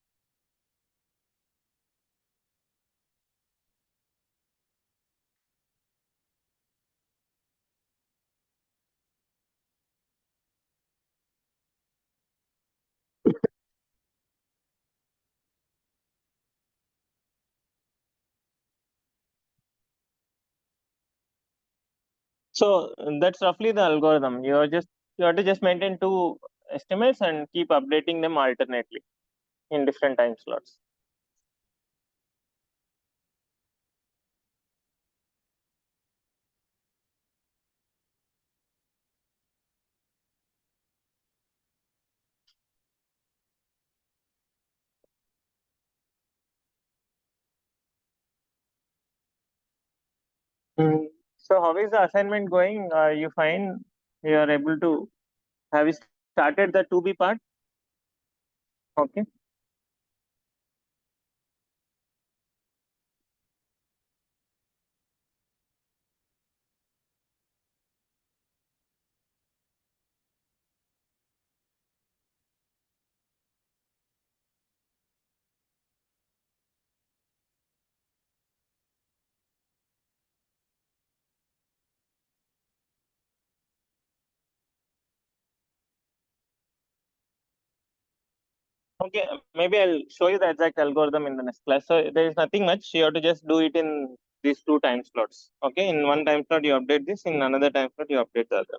So that's roughly the algorithm. You have to just maintain two estimates and keep updating them alternately in different time slots. Mm. So how is the assignment going? You find you are able to have you started the 2B part? Okay. Okay. Maybe I'll show you the exact algorithm in the next class. So there is nothing much. You have to just do it in these two time slots. Okay. In one time slot you update this. In another time slot you update the other.